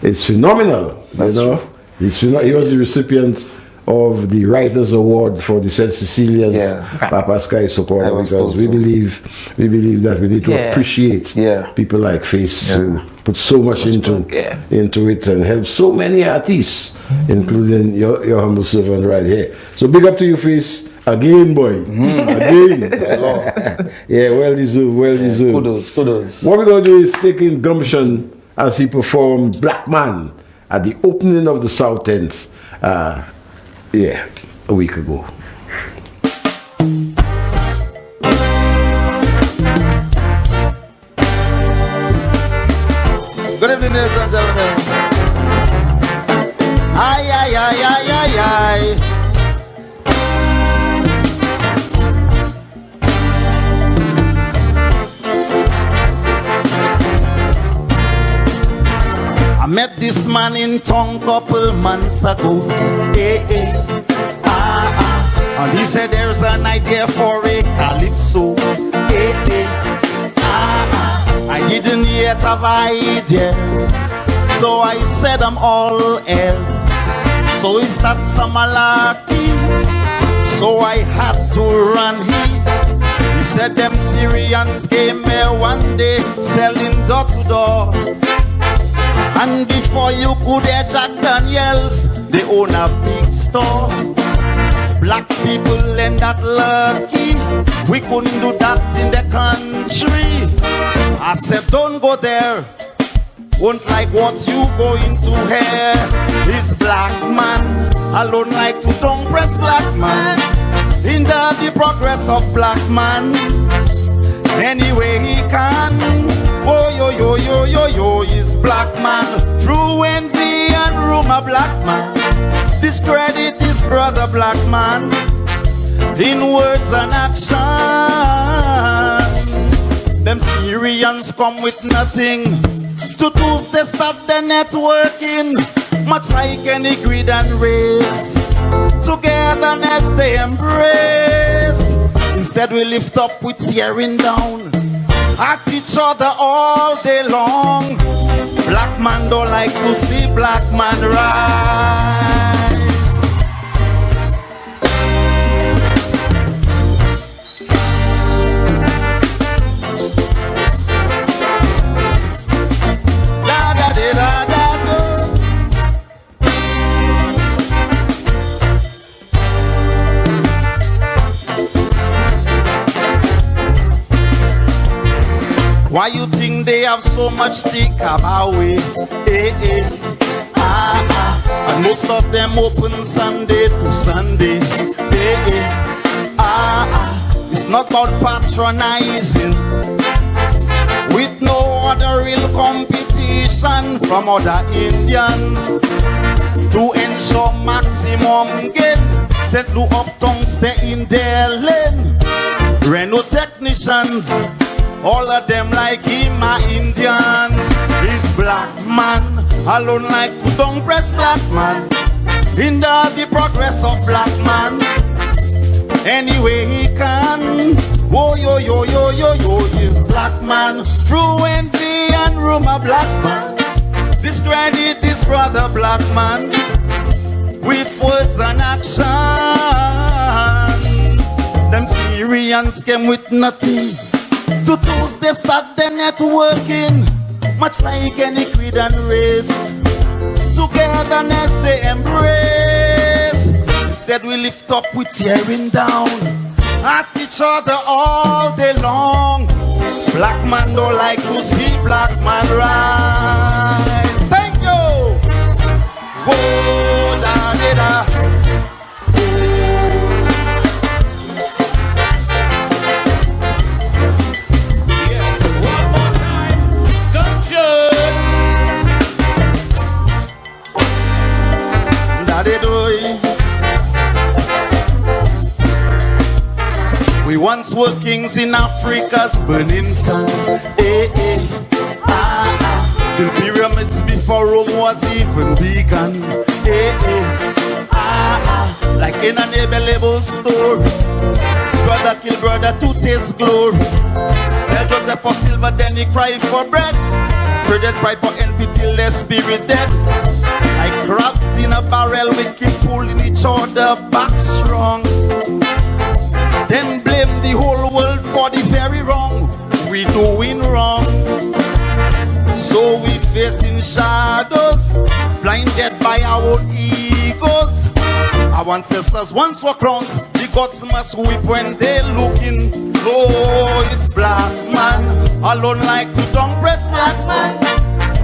is phenomenal. That's you know, he was the recipient of the Writers Award for the St. Cecilia's Papa's Kaiso because we believe that we need to appreciate people like Fizz who put so much into it and help so many artists, including your humble servant right here. So big up to you, Fizz. Again, boy. Again. Yeah, well deserved, well deserved. Kudos. What we're going to do is take in Gumption as he performed Black Man at the opening of the South End, a week ago. Good evening, ladies and gentlemen. Aye. I met this man in town couple months ago. And he said there's an idea for a calypso. I didn't yet have ideas, so I said I'm all ears. So it's not some malarkey, so I had to run he said them Syrians came here one day selling door to door. And before you could hear Jack Daniels, they own a big store. Black people ain't that lucky, we couldn't do that in the country. I said don't go there, won't like what you going to hear. This black man alone like to don't press black man, hinder the progress of black man anyway he can. Oh yo, is black man through envy and rumor. Black man discredit his brother black man in words and action. Them Syrians come with nothing to Tuesday start the networking, much like any greed and race. Togetherness they embrace. Instead we lift up with tearing down at each other all day long. Black man don't like to see black man rise. Why you think they have so much stick about we? And most of them open Sunday to Sunday. It's not about patronizing, with no other real competition from other Indians to ensure maximum gain. Set Lou uptown stay in their lane. Renault technicians, all of them like him are Indians. This black man alone like to don't press black man, hinder the progress of black man anyway he can. Oh yo, is black man through envy and rumor. Black man discredit his brother black man with words and action. Them Syrians came with nothing to Tuesday start the networking, much like any creed and race. Togetherness they embrace. Instead we lift up with tearing down at each other all day long. Black man don't like to see black man rise. Thank you. Whoa, da. once were kings in Africa's burning sun. Eh, eh, ah, ah. The pyramids before Rome was even begun. Eh, eh, ah, ah. Like in an available story, brother kill brother to taste glory. Sell Joseph for silver, then he cry for bread. Traded pride for envy till their spirit dead. Like crabs in a barrel, we keep pulling each other back strong. Then blame the whole world for the very wrong we doing wrong. So we facing shadows, blinded by our own egos. Our ancestors once were crowns, the gods must weep when they looking. Oh, it's black man, alone like to tongue press black man.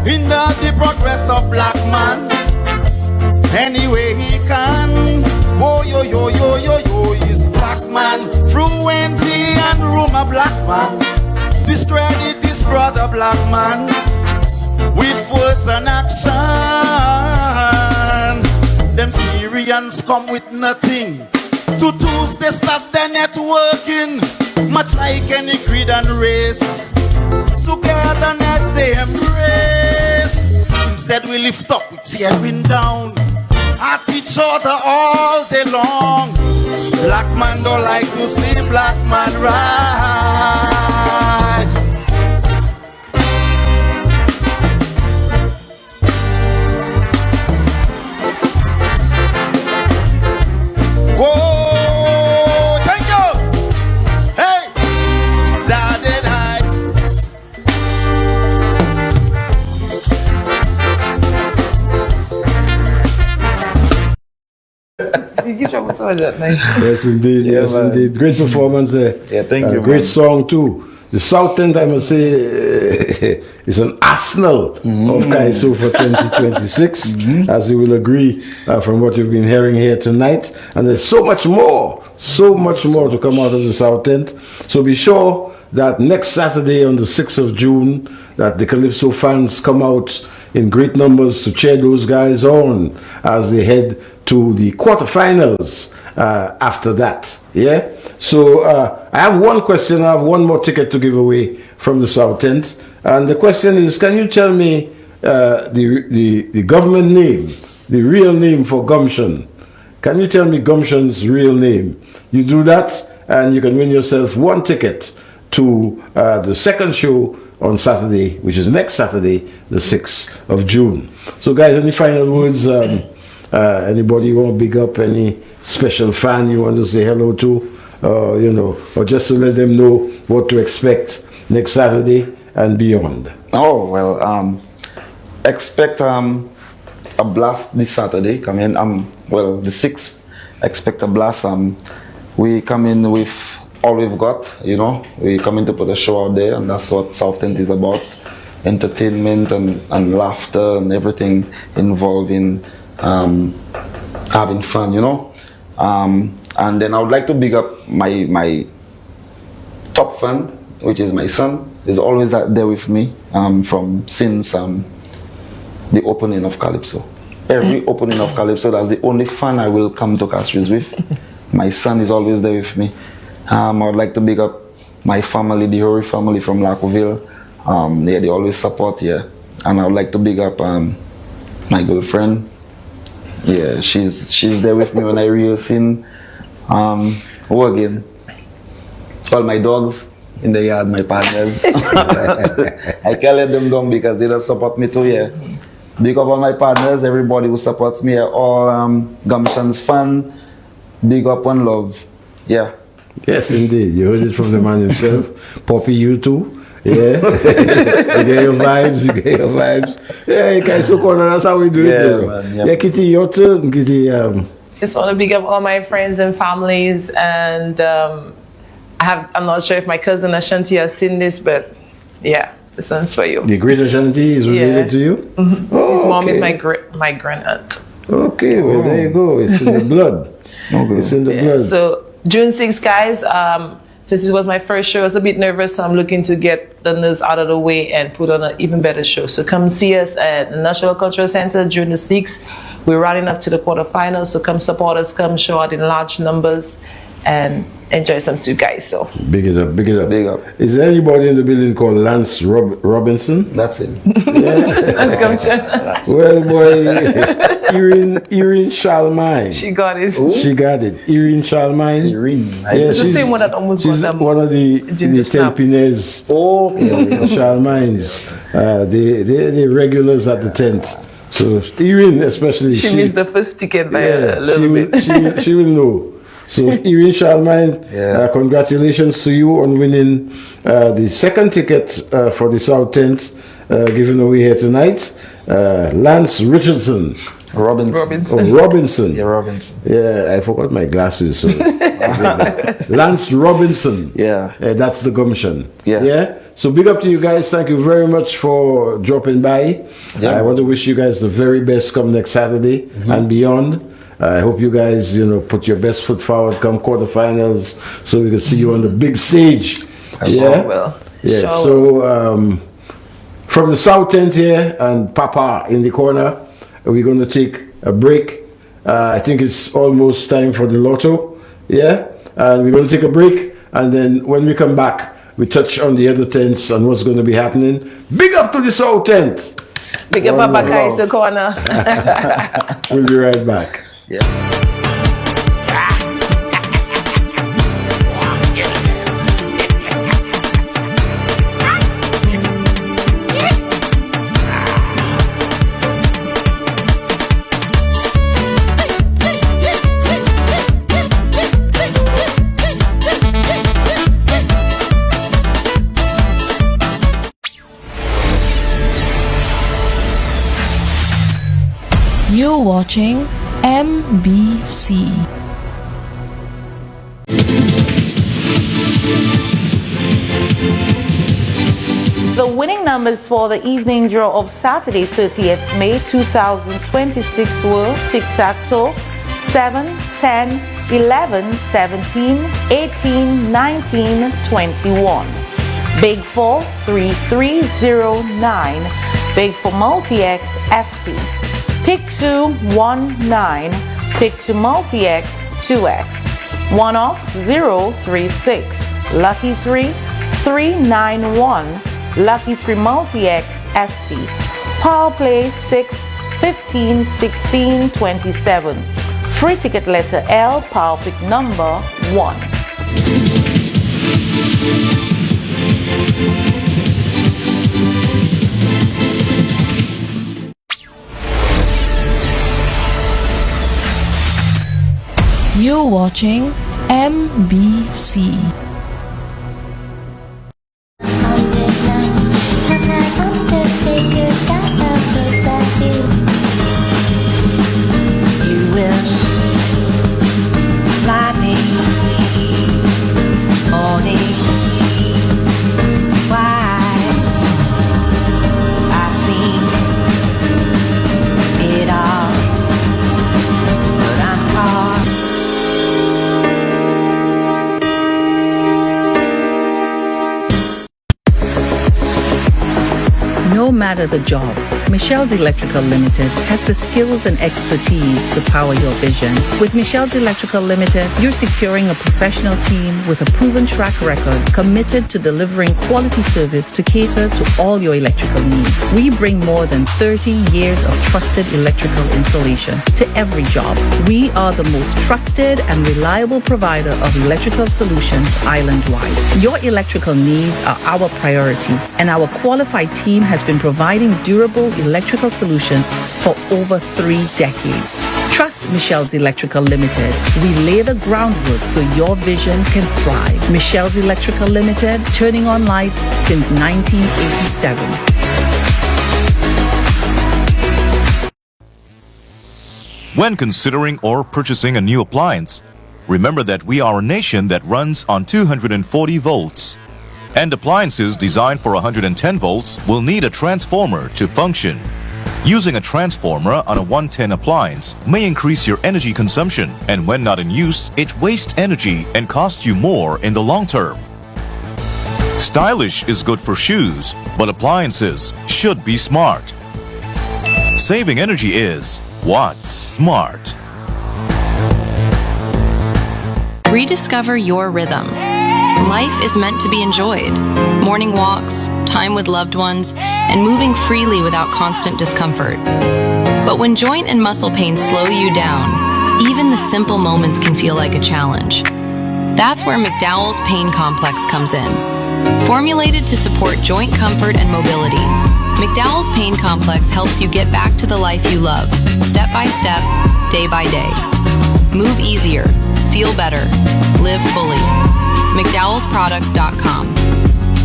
Hinder the progress of black man, anyway he can. Oh, yo, yo, yo, yo, yo, is black man. Fluency and rumor black man. Discredit his brother black man with words and action. Them Syrians come with nothing. To Tuesday start their networking. Much like any creed and race, togetherness they embrace. Instead we lift up, we tearing down at each other all day long. Black man don't like to see black man rise. Whoa, thank you. Hey, that did I. Yes, indeed. Yes, indeed. Great performance there. Yeah, thank you. Great song too. The South End, I must say, is an arsenal of Kaiso for 2026, as you will agree from what you've been hearing here tonight. And there's so much more to come out of the South End. So be sure that next Saturday on the 6th of June, that the Calypso fans come out in great numbers to cheer those guys on as they head to the quarterfinals after that. Yeah. So I have one question. I have one more ticket to give away from the South End, and the question is: can you tell me the government name, the real name for Gumption? Can you tell me Gumption's real name? You do that, and you can win yourself one ticket to the second show on Saturday, which is next Saturday, the 6th of June. So, guys, any final words? Anybody you want to big up? Any special fan you want to say hello to? Or just to let them know what to expect next Saturday and beyond. Oh, well, expect a blast this Saturday. Come in, the 6th, expect a blast. We come in with all we've got, we come in to put a show out there, and that's what South End is about. Entertainment and laughter and everything involving having fun, and then I would like to big up my top fan, which is my son. He's always there with me since the opening of Calypso. Every opening of Calypso, that's the only fan I will come to Castries with. My son is always there with me. I would like to big up my family, the Hori family from Lacoville. They always support here. And I would like to big up my girlfriend. Yeah, she's there with me when I rehearsing. Who again? All my dogs in the yard, my partners. I can't let them down because they don't support me too, yeah. Big up all my partners, everybody who supports me, all Gumption's fan. Big up and love. Yeah. Yes, indeed. You heard it from the man himself. Poppy, you too. Yeah. You get your vibes. Yeah, Kaiso Corner, that's how we do it. Man, yeah, Kitty, your turn. Kitty. Just want to big up all my friends and families, and I'm not sure if my cousin Ashanti has seen this, but yeah, this one's for you. The great Ashanti is related to you? Mm-hmm. Oh, his mom is my grand aunt. Okay, well, there you go. It's in the blood. It's in the blood. So June 6th, guys, since it was my first show, I was a bit nervous, so I'm looking to get the nerves out of the way and put on an even better show. So come see us at the National Cultural Center June the 6th. We're running up to the quarterfinals, so come support us, come show out in large numbers. and enjoy some soup, guys. So Big it up, big it up. Big up. Is there anybody in the building called Lance Robinson? That's him. Well, boy, Erin Charlemagne. She got it. She got it. Erin Charlemagne. It's the same one that almost she's got them. one of the Telpines. Charlemagne's. They're regulars at the tent. So Erin, especially, She missed the first ticket by a little bit. She will know. So Erin Charlemagne, congratulations to you on winning the second ticket for the South Tent given away here tonight. Lance Richardson. Robinson. Oh, Robinson. Yeah, Robinson. Yeah, I forgot my glasses. So. Lance Robinson. Yeah. That's the gumption. Yeah. So big up to you guys. Thank you very much for dropping by. Yeah. I want to wish you guys the very best come next Saturday and beyond. I hope you guys, put your best foot forward come quarterfinals so we can see you on the big stage. Sure will. Yeah. Sure So from the South Tent here and Papa in the corner, we're going to take a break. I think it's almost time for the lotto. Yeah. And we're going to take a break. And then when we come back, we touch on the other tents and what's going to be happening. Big up to the South Tent. Big up Papa Kaiso corner. We'll be right back. You're watching MBC. The winning numbers for the evening draw of Saturday, 30th May 2026 were tic-tac-toe 7, 10, 11, 17, 18, 19, 21. Big 4, 3, 3, 0, 9. Big for multi-X, FP. Pick 2, 1, 9. Pick 2 multi-X, 2X. 1 off, 0, 3, 6. Lucky 3, 3, 9, 1. Lucky 3 multi-X, FP. Power play 6, 15, 16, 27. Free ticket letter L, power pick number 1. You're watching MBC. You will fly me morning. Why I've seen it all, but I'm caught. No matter the job, Michelle's Electrical Limited has the skills and expertise to power your vision. With Michelle's Electrical Limited, you're securing a professional team with a proven track record committed to delivering quality service to cater to all your electrical needs. We bring more than 13 years of trusted electrical installation to every job. We are the most trusted and reliable provider of electrical solutions island-wide. Your electrical needs are our priority, and our qualified team has been providing durable electrical solutions for over 3 decades. Trust Michelle's Electrical Limited. We lay the groundwork so your vision can thrive. Michelle's Electrical Limited, turning on lights since 1987. When considering or purchasing a new appliance, remember that we are a nation that runs on 240 volts. And appliances designed for 110 volts will need a transformer to function. Using a transformer on a 110 appliance may increase your energy consumption, and when not in use, it wastes energy and costs you more in the long term. Stylish is good for shoes, but appliances should be smart. Saving energy is what's smart. Rediscover your rhythm. Life is meant to be enjoyed. Morning walks, time with loved ones, and moving freely without constant discomfort. But when joint and muscle pain slow you down, even the simple moments can feel like a challenge. That's where McDowell's Pain Complex comes in. Formulated to support joint comfort and mobility, McDowell's Pain Complex helps you get back to the life you love, step by step, day by day. Move easier, feel better, live fully. McDowellsProducts.com.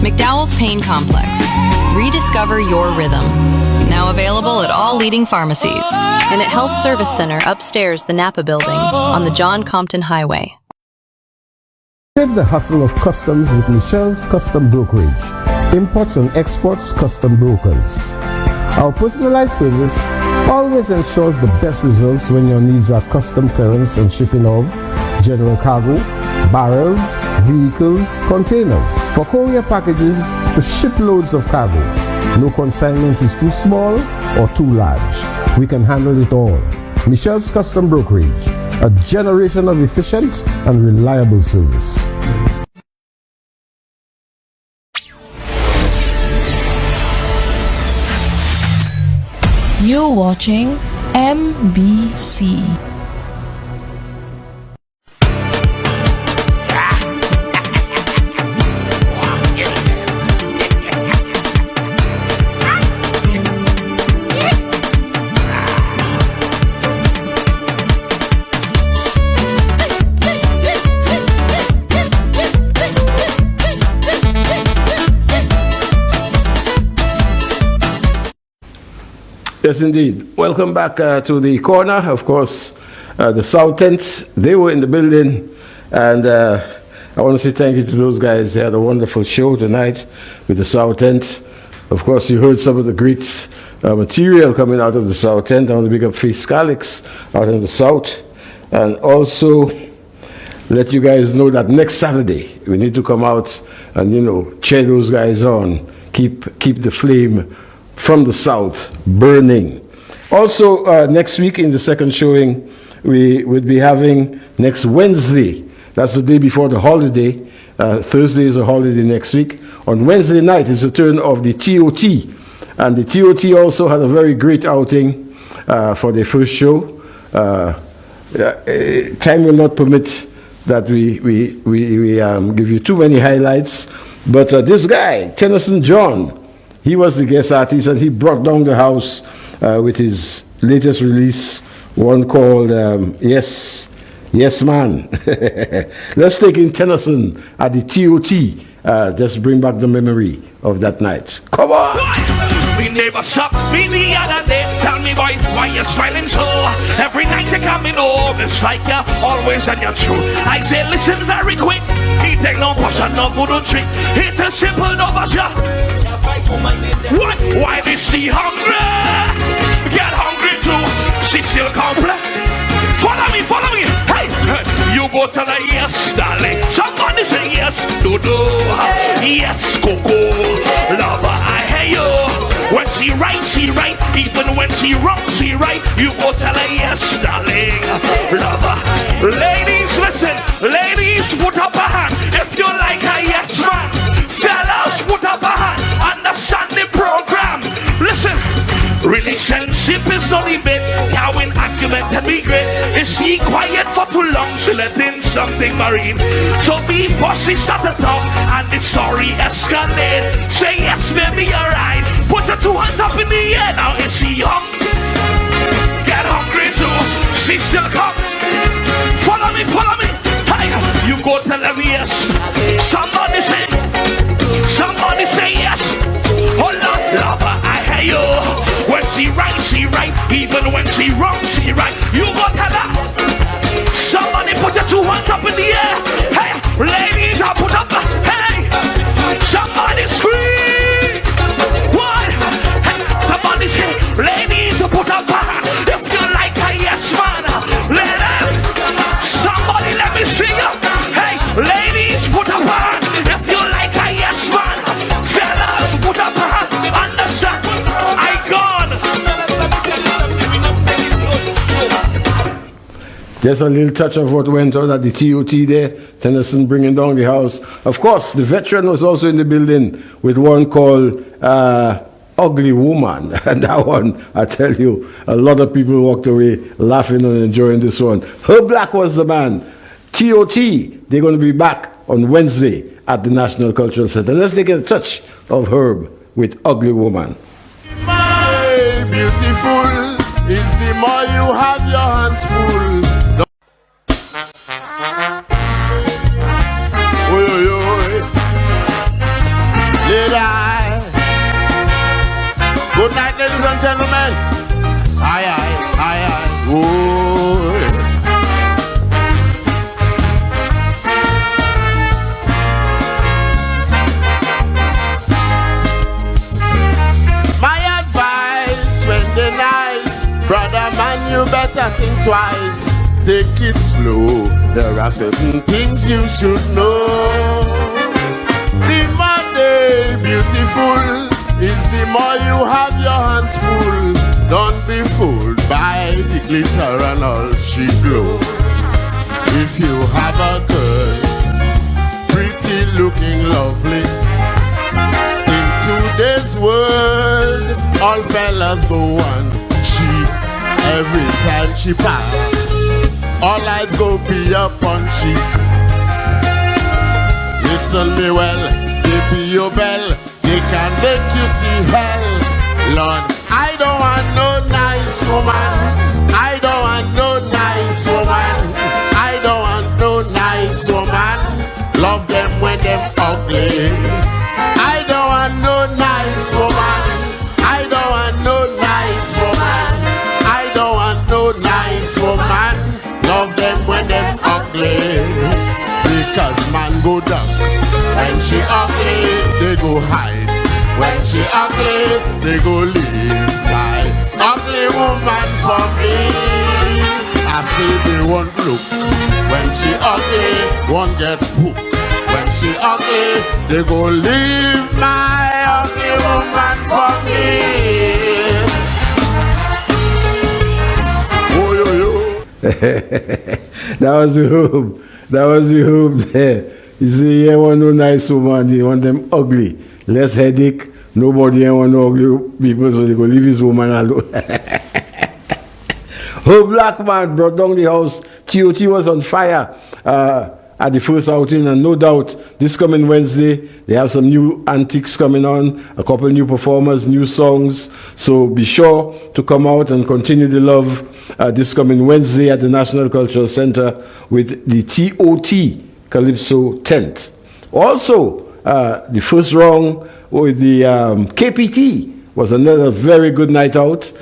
McDowell's Pain Complex. Rediscover your rhythm. Now available at all leading pharmacies and at Health Service Center upstairs the Napa Building on the John Compton Highway. Save the hustle of customs with Michelle's Custom Brokerage. Imports and exports custom brokers. Our personalized service always ensures the best results when your needs are custom clearance and shipping of general cargo, barrels, vehicles, containers. For courier packages to ship loads of cargo. No consignment is too small or too large. We can handle it all. Michelle's Custom Brokerage, a generation of efficient and reliable service. You're watching MBC. Yes, indeed. Welcome back to the corner. Of course, the South Tents, they were in the building. And I want to say thank you to those guys. They had a wonderful show tonight with the South Tents. Of course, you heard some of the great material coming out of the South Tent. I want to big up Face Calix out in the South. And also let you guys know that next Saturday, we need to come out and, you know, cheer those guys on. Keep the flame from the South burning. Also, next week in the second showing, we would be having next Wednesday. That's the day before the holiday. Thursday is a holiday next week. On Wednesday night is the turn of the TOT. And the TOT also had a very great outing for their first show. Time will not permit that we give you too many highlights. But this guy, Tennyson John, he was the guest artist, and he brought down the house with his latest release, one called Yes Man. Let's take in Tennyson at the TOT. Just bring back the memory of that night. Come on! We never stop me the other day. Tell me, boy, why you smiling so? Every night you coming home, it's like you're always on your truth. I say, listen very quick. He take no portion, no voodoo trick. It's a simple no version. What? Why is she hungry? Get hungry too. She still complex. Follow me. Hey, you go tell her yes, darling. Somebody say yes, Dodo. Yes, Coco. Lover, I hear you. When she right. Even when she wrong, she right. You go tell her yes, darling. Lover. Ladies, listen. Ladies, put up a hand. If you like her, yes, man. Fellas, put up a hand. Understand the program. Listen. Relationship is not limit. How in argument can be great. If she quiet for too long, she let in something marine. So before she start to talk and the story escalate, say yes, baby, alright. Put your two hands up in the air. Now is she hungry? Get hungry too. She still come. Follow me. Hey, you go tell her yes. Somebody say yes. Hold on, lover, I hear you. When she right. Even when she wrong, she right. You go tell her. Somebody put your two hands up in the air. Hey, ladies, I put up. Hey, somebody scream. What? Hey, somebody say, ladies, put up. If you like her, yes, man. Let them. Somebody There's a little touch of what went on at the TOT there. Tennyson bringing down the house. Of course, the veteran was also in the building with one called Ugly Woman. And that one, I tell you, a lot of people walked away laughing and enjoying this one. Herb Black was the man. TOT, they're going to be back on Wednesday at the National Cultural Center. Let's take a touch of Herb with Ugly Woman. My beautiful is the more you have your hands full. Oy, oy, oy. Lady. Good night, ladies and gentlemen. Aye, aye, aye, aye. Oy. My advice when the nice brother man, you better think twice. Take it slow. There are certain things you should know. The more they beautiful is the more you have your hands full. Don't be fooled by the glitter and all she glow. If you have a girl, pretty looking lovely, in today's world, all fellas go on cheap. Every time she pass, all eyes go be upon she. Listen me well, they be your bell. They can make you see hell. Lord, I don't want no nice woman. I don't want no nice woman. I don't want no nice woman. Love them when them ugly. I don't want no nice woman. I don't want no nice woman. I don't want no nice woman. Love them when them ugly. Because man go down when she ugly, they go hide. When she ugly, they go leave my ugly woman for me. I say they won't look. When she ugly, won't get hooked. When she ugly, they go leave my ugly woman for me. Oh, yo, yo. That was the hoop. That was the hoop there. You see, you want no nice woman, you want them ugly. Less headache. Nobody want no ugly people, so they go leave his woman alone. Whole black man brought down the house. TOT was on fire at the first outing, and no doubt this coming Wednesday they have some new antics coming on, a couple new performers, new songs. So be sure to come out and continue the love this coming Wednesday at the National Cultural Center with the TOT Calypso 10th. Also, the first round with the KPT was another very good night out.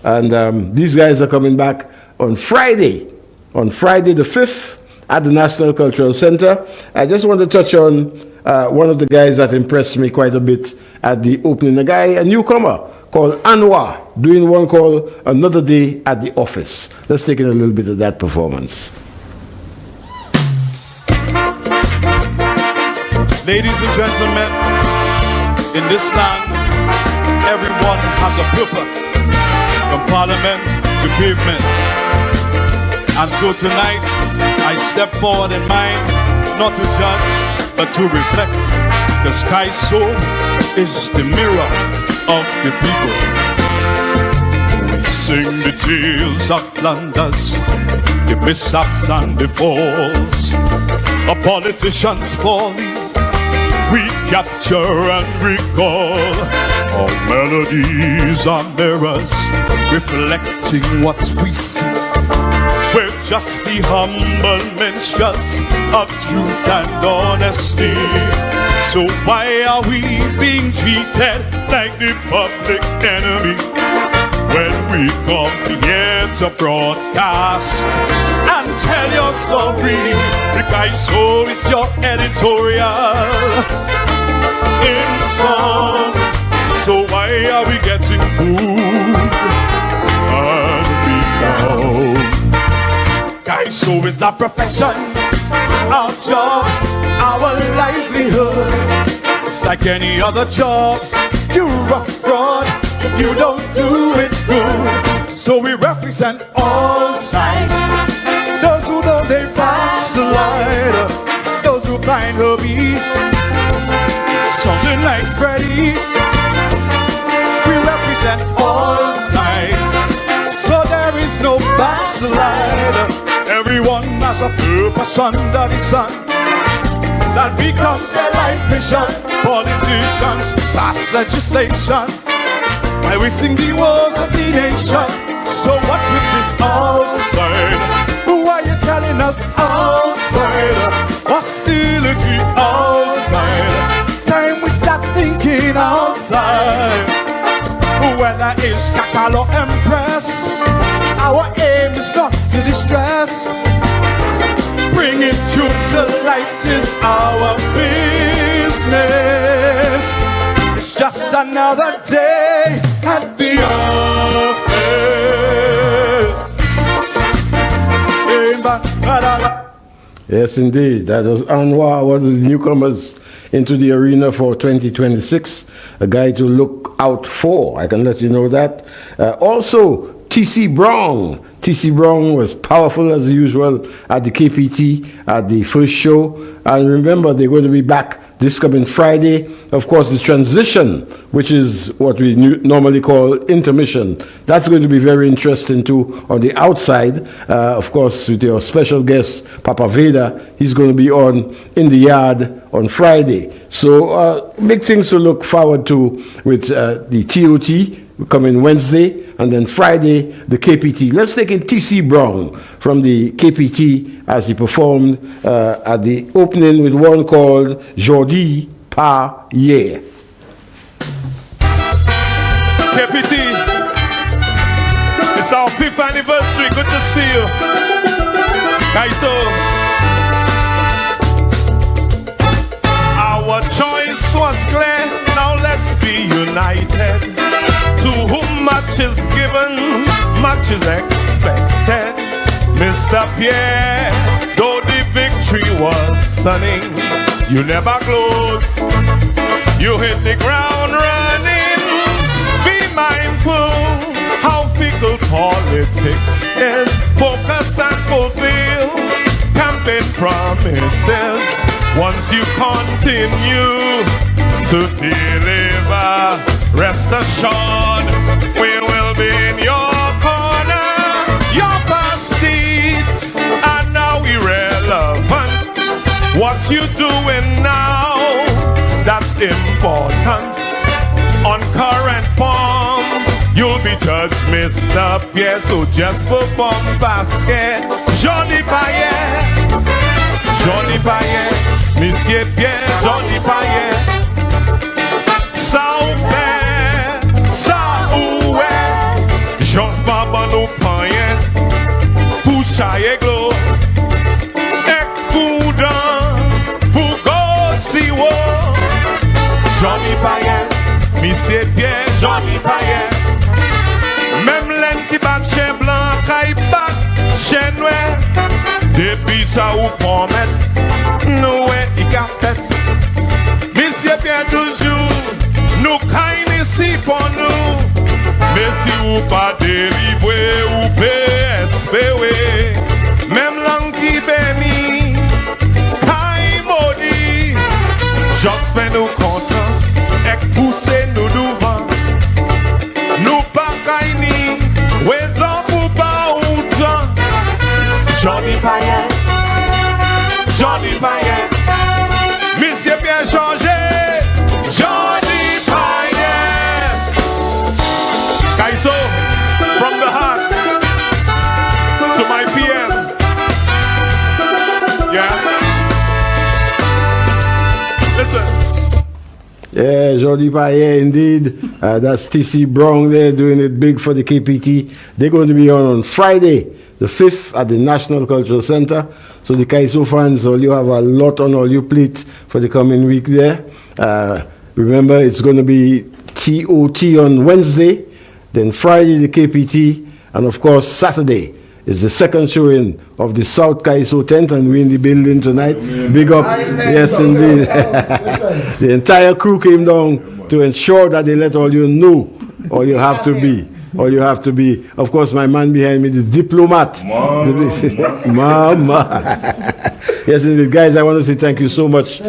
And these guys are coming back on Friday the 5th at the National Cultural Center. I just want to touch on one of the guys that impressed me quite a bit at the opening. A guy, a newcomer called Anwar, doing one called Another Day at the Office. Let's take in a little bit of that performance. Ladies and gentlemen, in this land, everyone has a purpose, from parliament to pavement. And so tonight, I step forward in mind, not to judge, but to reflect. The Kaiso is the mirror of the people. We sing the tales of blunders, the mishaps and the falls, a politician's folly. We capture and recall. Our melodies are mirrors reflecting what we see. We're just the humble minstrels of truth and honesty. So why are we being treated like the public enemy when we come here to broadcast and tell your story? The Kaiso is your editorial in song. So why are we getting booed and beat down? Kaiso is our profession, our job, our livelihood. It's like any other job. You're a fraud if you don't do it good. So we represent all sides Those who know they backslide, those who find her be something like Freddie. We represent all sides, so there is no backslide. Everyone has a purpose under the sun that becomes a life mission. Politicians pass legislation while we sing the woes of the nation. So what's with this outside? Who are you telling us outside? Hostility outside. Time we start thinking outside. Whether it's Kakal or Empress, our aim is not to distress. Bringing truth to light is our business. It's just another day at the office. Yes, indeed. That was Anwar, one of the newcomers into the arena for 2026. A guy to look out for, I can let you know that. Also, T.C. Brown. T.C. Brown was powerful as usual at the KPT at the first show. And remember, they're going to be back this coming Friday. Of course, the transition, which is what we normally call intermission, that's going to be very interesting too on the outside. Of course, with your special guest, Papa Veda, he's going to be on in the yard on Friday. So big things to look forward to with the TOT coming Wednesday, and then Friday, the KPT. Let's take in T.C. Brown from the KPT as he performed at the opening with one called Jordi Par Hier. KPT, it's our 5th anniversary. Good to see you. Kaiso. Our choice was clear. Now let's be united. To whom much is given, much is expected. Mr. Pierre, though the victory was stunning, you never glowed. You hit the ground running. Be mindful how fickle politics is. Focus and fulfill campaign promises. Once you continue to deliver, rest assured, we will be in your corner. Your past deeds are now irrelevant. What you doing now, that's important. On current form, you'll be judged, Mr. Pierre. So just perform basket. Johnny Payet, Johnny Payet, Monsieur Pierre, Johnny Payet. Jos baba nou panyen pou chaye glo ek pou dan pou go siwo. Johnny Payet, Monsieur Pierre, Johnny Payet. Même len ki bat chen blanc kay bat chen noir. Depuis ça ou promet nou e ka fet. Monsieur Pierre toujours nou kain ici pour nous. Mais si ou pas délivré ou PSPW, même langue qui bénit, caille maudit, juste fait nous contents et pousser nous devant. Nous pas caille ni, raison pour pas autant. Johnny Payet, Johnny Payet, Monsieur bien changé, Johnny Payet. Kaiso, from the heart to my PM. Yeah. Listen. Yeah, Jordi Payet, indeed. That's T.C. Brown there doing it big for the KPT. They're going to be on Friday, the 5th at the National Cultural Center. So the Kaiso fans, all you have a lot on all your plate for the coming week there. Remember, it's going to be TOT on Wednesday, then Friday the KPT, and of course Saturday is the second showing of the South Kaiso tent, and we're in the building tonight. Big up. Yes, indeed. The entire crew came down to ensure that they let all you know all you have to be. Or you have to be, of course, my man behind me, the diplomat. Mama. Yes, indeed. Guys, I want to say thank you so much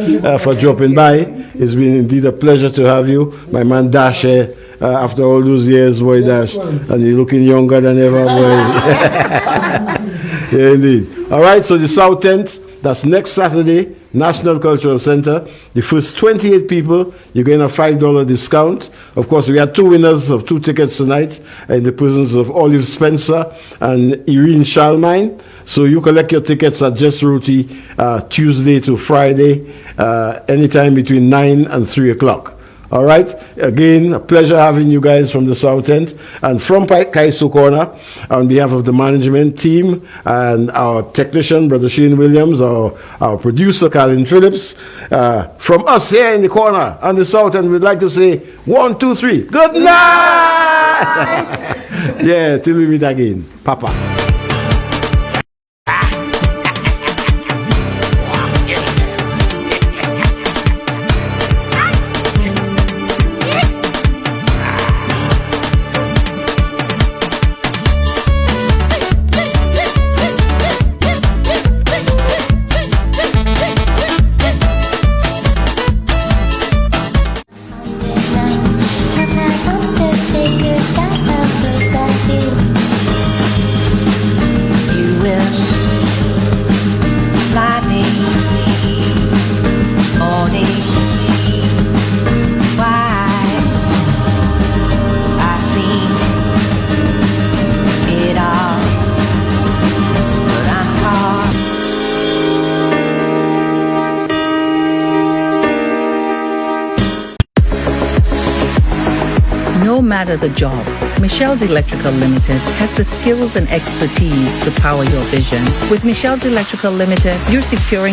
for dropping by. It's been indeed a pleasure to have you. My man Dash, after all those years, boy, Dash. And you're looking younger than ever, boy. Yeah, indeed. All right, so the South Tent, that's next Saturday, National Cultural Center. The first 28 people, you're getting a $5 discount. Of course, we had 2 winners of 2 tickets tonight in the presence of Olive Spencer and Irene Shalmine. So you collect your tickets at Just Roti Tuesday to Friday, anytime between 9 and 3 o'clock. All right. Again, a pleasure having you guys from the South End and from Kaiso Corner. On behalf of the management team and our technician, Brother Shane Williams, our producer, Colin Phillips, from us here in the corner on the South End, we'd like to say 1, 2, 3. Good night. Yeah, till we meet again. Papa. No matter the job, Michelle's Electrical Limited has the skills and expertise to power your vision. With Michelle's Electrical Limited, you're securing